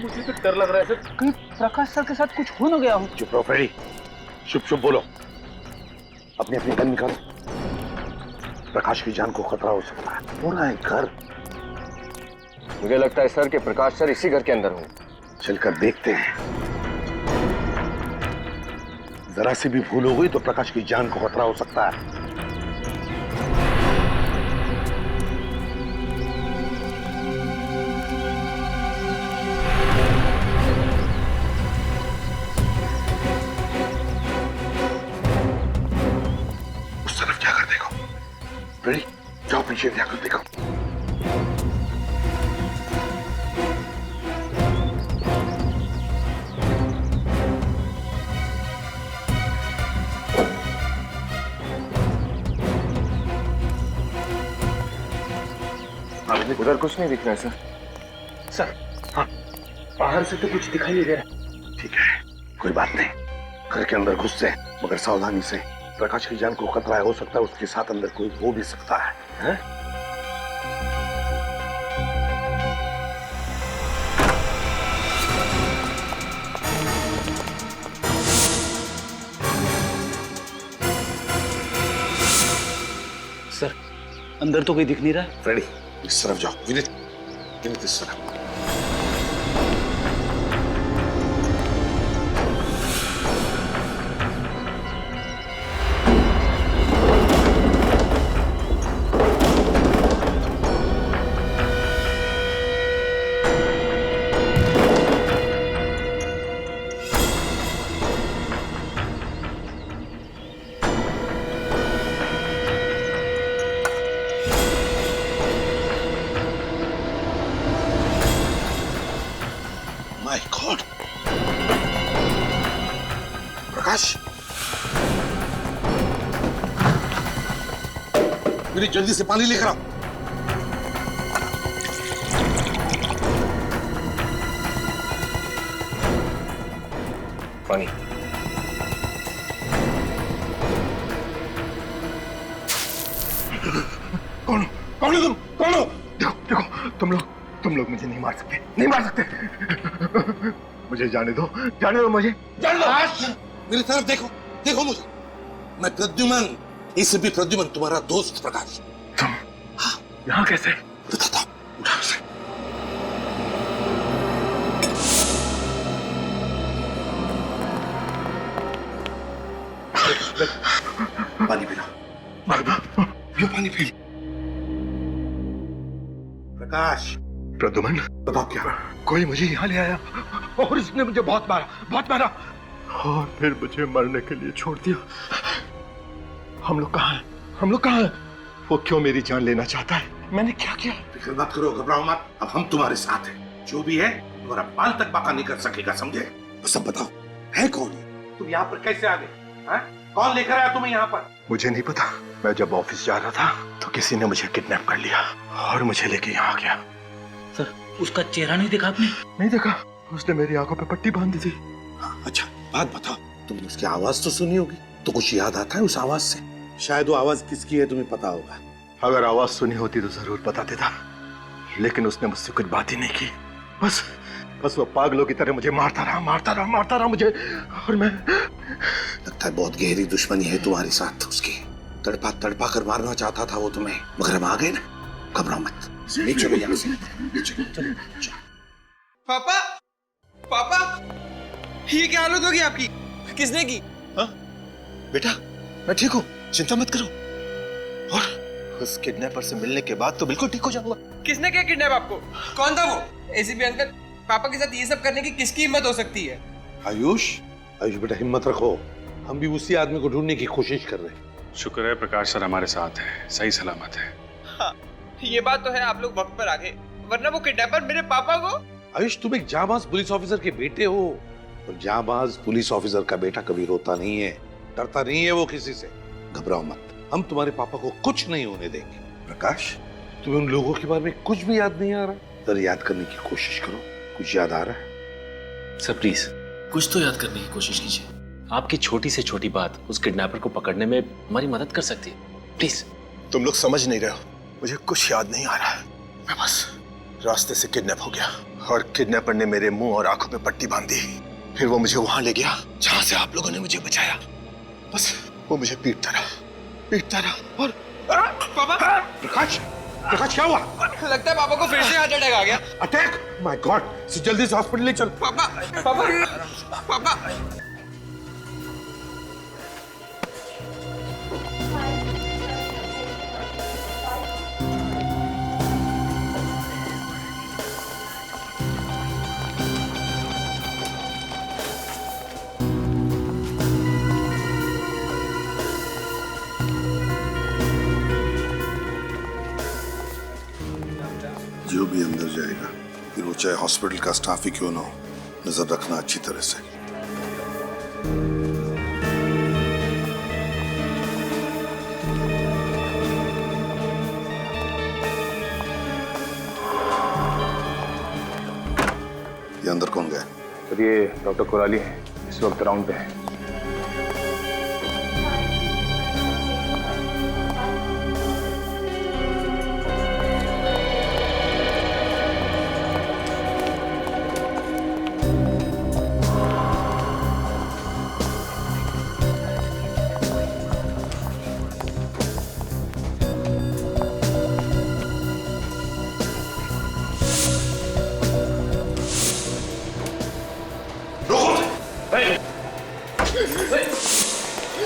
मुझे तो डर लग रहा है सर, कहीं प्रकाश सर के साथ कुछ हो न गया हो। चुप रहो फ्रेडी, शुभ शुभ बोलो। अपनी अपनी गन निकाल। प्रकाश की जान को खतरा हो सकता है। पूरा है घर। मुझे लगता है सर कि प्रकाश सर इसी घर के अंदर होंगे। चलकर देखते हैं। जरा सी भी भूल हो गई तो प्रकाश की जान को खतरा हो सकता है। उस तरफ जाकर देखो। रेडी? जाओ पीछे जाकर देखो। उधर कुछ नहीं दिख रहा है सर। सर, हाँ, बाहर से तो कुछ दिखाई नहीं दे रहा। ठीक है, कोई बात नहीं। घर के अंदर घुसते हैं, मगर सावधानी से। प्रकाश की जान को खतरा हो सकता है, उसके साथ अंदर कोई हो भी सकता है, हैं? सर, अंदर तो कोई दिख नहीं रहा। रेडी? इस तरफ जाओ। विनीत, विनीत इस तरफ। माय गॉड, प्रकाश! मेरी जल्दी से पानी लेकर आओ। पानी। कौन हो तुम? कौन हो? देखो देखो, तुम लोग मुझे नहीं मार सकते, नहीं मार सकते। मुझे जाने दो मुझे, जाने दो। मेरी तरफ देखो, देखो मुझे। मैं प्रद्युमन, एसीपी प्रद्युमन, तुम्हारा दोस्त प्रकाश। तुम यहाँ कैसे? बताता हूँ, उठा उसे। पानी पीना, ये पानी पी। प्रकाश, प्रद्युमन, बताओ क्या? कोई मुझे यहाँ ले आया और इसने मुझे बहुत मारा और फिर मुझे मरने के लिए छोड़ दिया। हम लोग कहाँ हैं? वो क्यों मेरी जान लेना चाहता है? मैंने क्या किया? फिक्र मत करो, घबराओ मत। अब हम तुम्हारे साथ हैं। जो भी है तुम्हारा बाल तक बाका नहीं कर सकेगा, समझे? तो सब बताओ, है कौन? तुम यहाँ पर कैसे आ गए? कौन लेकर आया तुम्हें यहाँ पर? मुझे नहीं पता। मैं जब ऑफिस जा रहा था तो किसी ने मुझे किडनैप कर लिया और मुझे लेके यहाँ आ गया। सर, उसका चेहरा नहीं देखा आपने? नहीं देखा। उसने मेरी आंखों पे पट्टी बांध दी थी। अच्छा, बात बताओ, तुमने उसकी आवाज तो सुनी होगी, तो कुछ याद आता है उस आवाज से? शायद वो आवाज किसकी है तुम्हें पता होगा। अगर आवाज सुनी होती तो जरूर बता देता, लेकिन उसने मुझसे कुछ बात ही नहीं की। बस वो पागलों की तरह मुझे मारता रहा मुझे। और मैं, लगता है बहुत गहरी दुश्मनी है तुम्हारे साथ उसकी। तड़पा कर मारना चाहता था वो तुम्हें, मगर हम आ गए ना। घबराओ मत, नीचे यहाँ से नीचे। पापा, ये क्या हालत होगी आपकी? किसने की? हाँ बेटा, मैं ठीक हूँ, चिंता मत करो। और उस किडनैपर से मिलने के बाद तो बिल्कुल ठीक हो जाऊंगा। किसने किया किडनैप आपको? कौन था वो? एसीपी अंकल, पापा के साथ ये सब करने की किसकी हिम्मत हो सकती है? आयुष बेटा, हिम्मत रखो। हम भी उसी आदमी को ढूंढने की कोशिश कर रहे हैं। शुक्र है प्रकाश सर हमारे साथ है, सही सलामत है। हाँ, ये बात तो है, आप लोग वक्त पर आ गए, वरना वो किडनैपर मेरे पापा को। आयुष, तुम एक जाबाज पुलिस ऑफिसर के बेटे हो, और जाबाज पुलिस ऑफिसर का बेटा कभी रोता नहीं है, डरता नहीं है वो किसी से। घबराओ मत, हम तुम्हारे पापा को कुछ नहीं होने देंगे। प्रकाश, तुम्हें उन लोगों के बारे में कुछ भी याद नहीं आ रहा? जरा याद करने की कोशिश करो, कुछ याद आ रहा है? सर प्लीज कुछ तो याद करने की कोशिश कीजिए। आपकी छोटी से छोटी बात उस किडनैपर को पकड़ने में हमारी मदद कर सकती है, प्लीज। तुम लोग समझ नहीं रहे हो, मुझे कुछ याद नहीं आ रहा है। मैं बस रास्ते से किडनैप हो गया और किडनैपर ने मेरे मुंह और आंखों पे पट्टी बांध दी। फिर वो मुझे वहां ले गया जहां से आप लोगों ने मुझे बचाया। वो मुझे पीटता रहा और पापा प्रकाश प्रकाश क्या हुआ? लगता है पापा को फिर से हार्ट अटैक आ गया। अटैक? माय गॉड, जल्दी से हॉस्पिटल ले चल। पापा पापा पापा जो भी अंदर जाएगा, फिर वो चाहे हॉस्पिटल का स्टाफ ही क्यों ना हो, नजर रखना अच्छी तरह से। ये अंदर कौन गया? सर ये डॉक्टर कोराली हैं, इस वक्त राउंड पे हैं।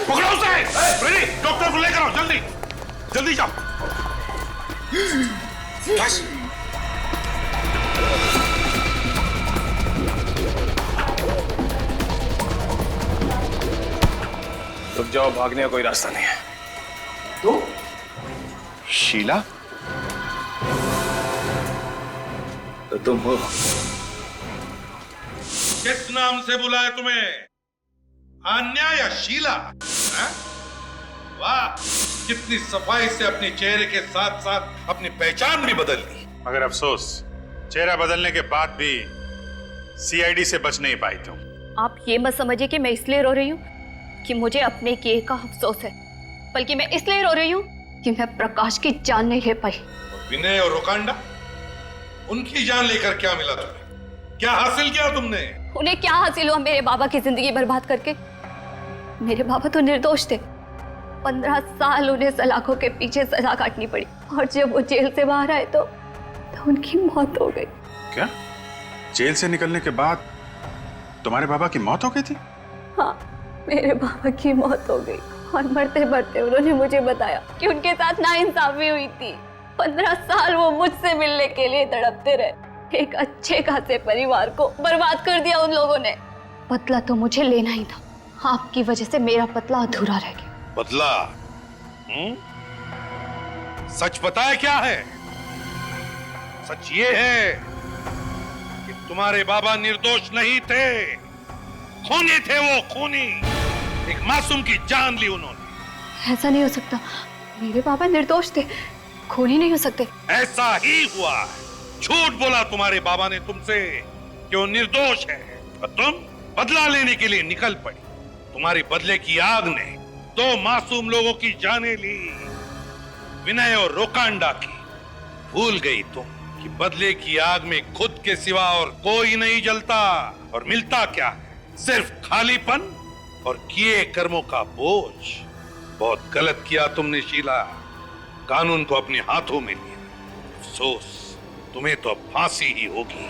पकड़ो उसे! रेडी, डॉक्टर को लेकर आओ, जल्दी जल्दी जाओ। बस। रुक जाओ, भागने का कोई रास्ता नहीं है। तो शीला? तो तुम हो? किस नाम से बुलाए तुम्हें? आन्या या शीला? वाह, कितनी सफाई से अपने चेहरे के साथ साथ अपनी पहचान भी बदल ली। मगर अफसोस, चेहरा बदलने के बाद भी सीआईडी से बच नहीं पाई तुम। आप ये मत समझिए कि मैं इसलिए रो रही हूँ कि मुझे अपने किए का अफसोस है, बल्कि मैं इसलिए रो रही हूँ कि मैं प्रकाश की जान नहीं ले पाई। विनय और रोकांडा, उनकी जान लेकर क्या मिला तुम्हें? क्या हासिल किया तुमने? उन्हें क्या हासिल हुआ मेरे बाबा की जिंदगी बर्बाद करके? मेरे बाबा तो निर्दोष थे। 15 साल उन्हें सलाखों के पीछे सजा काटनी पड़ी, और जब वो जेल से बाहर आए तो उनकी मौत हो गई। क्या? जेल से निकलने के बाद तुम्हारे बाबा की मौत हो गई थी? हाँ, मेरे बाबा की मौत हो गई, और मरते मरते उन्होंने मुझे बताया कि उनके साथ नाइंसाफी हुई थी। 15 साल वो मुझसे मिलने के लिए तड़पते रहे। एक अच्छे खासे परिवार को बर्बाद कर दिया उन लोगों ने। बदला तो मुझे लेना ही था, आपकी वजह से मेरा बदला अधूरा रह गया। बदला? सच पता है क्या है? सच ये है कि तुम्हारे बाबा निर्दोष नहीं थे, खूनी थे। वो खूनी, एक मासूम की जान ली उन्होंने। ऐसा नहीं हो सकता, मेरे बाबा निर्दोष थे, खूनी नहीं हो सकते। ऐसा ही हुआ। झूठ बोला तुम्हारे बाबा ने तुमसे कि वो निर्दोष है, और तुम बदला लेने के लिए निकल पड़ी। तुम्हारी बदले की आग ने 2 मासूम लोगों की जानें ली, विनय और रोकांडा की। भूल गई तुम कि बदले की आग में खुद के सिवा और कोई नहीं जलता, और मिलता क्या है? सिर्फ खालीपन और किए कर्मों का बोझ। बहुत गलत किया तुमने शीला, कानून को अपने हाथों में लिया। अफसोस, तुम्हें तो अब फांसी ही होगी।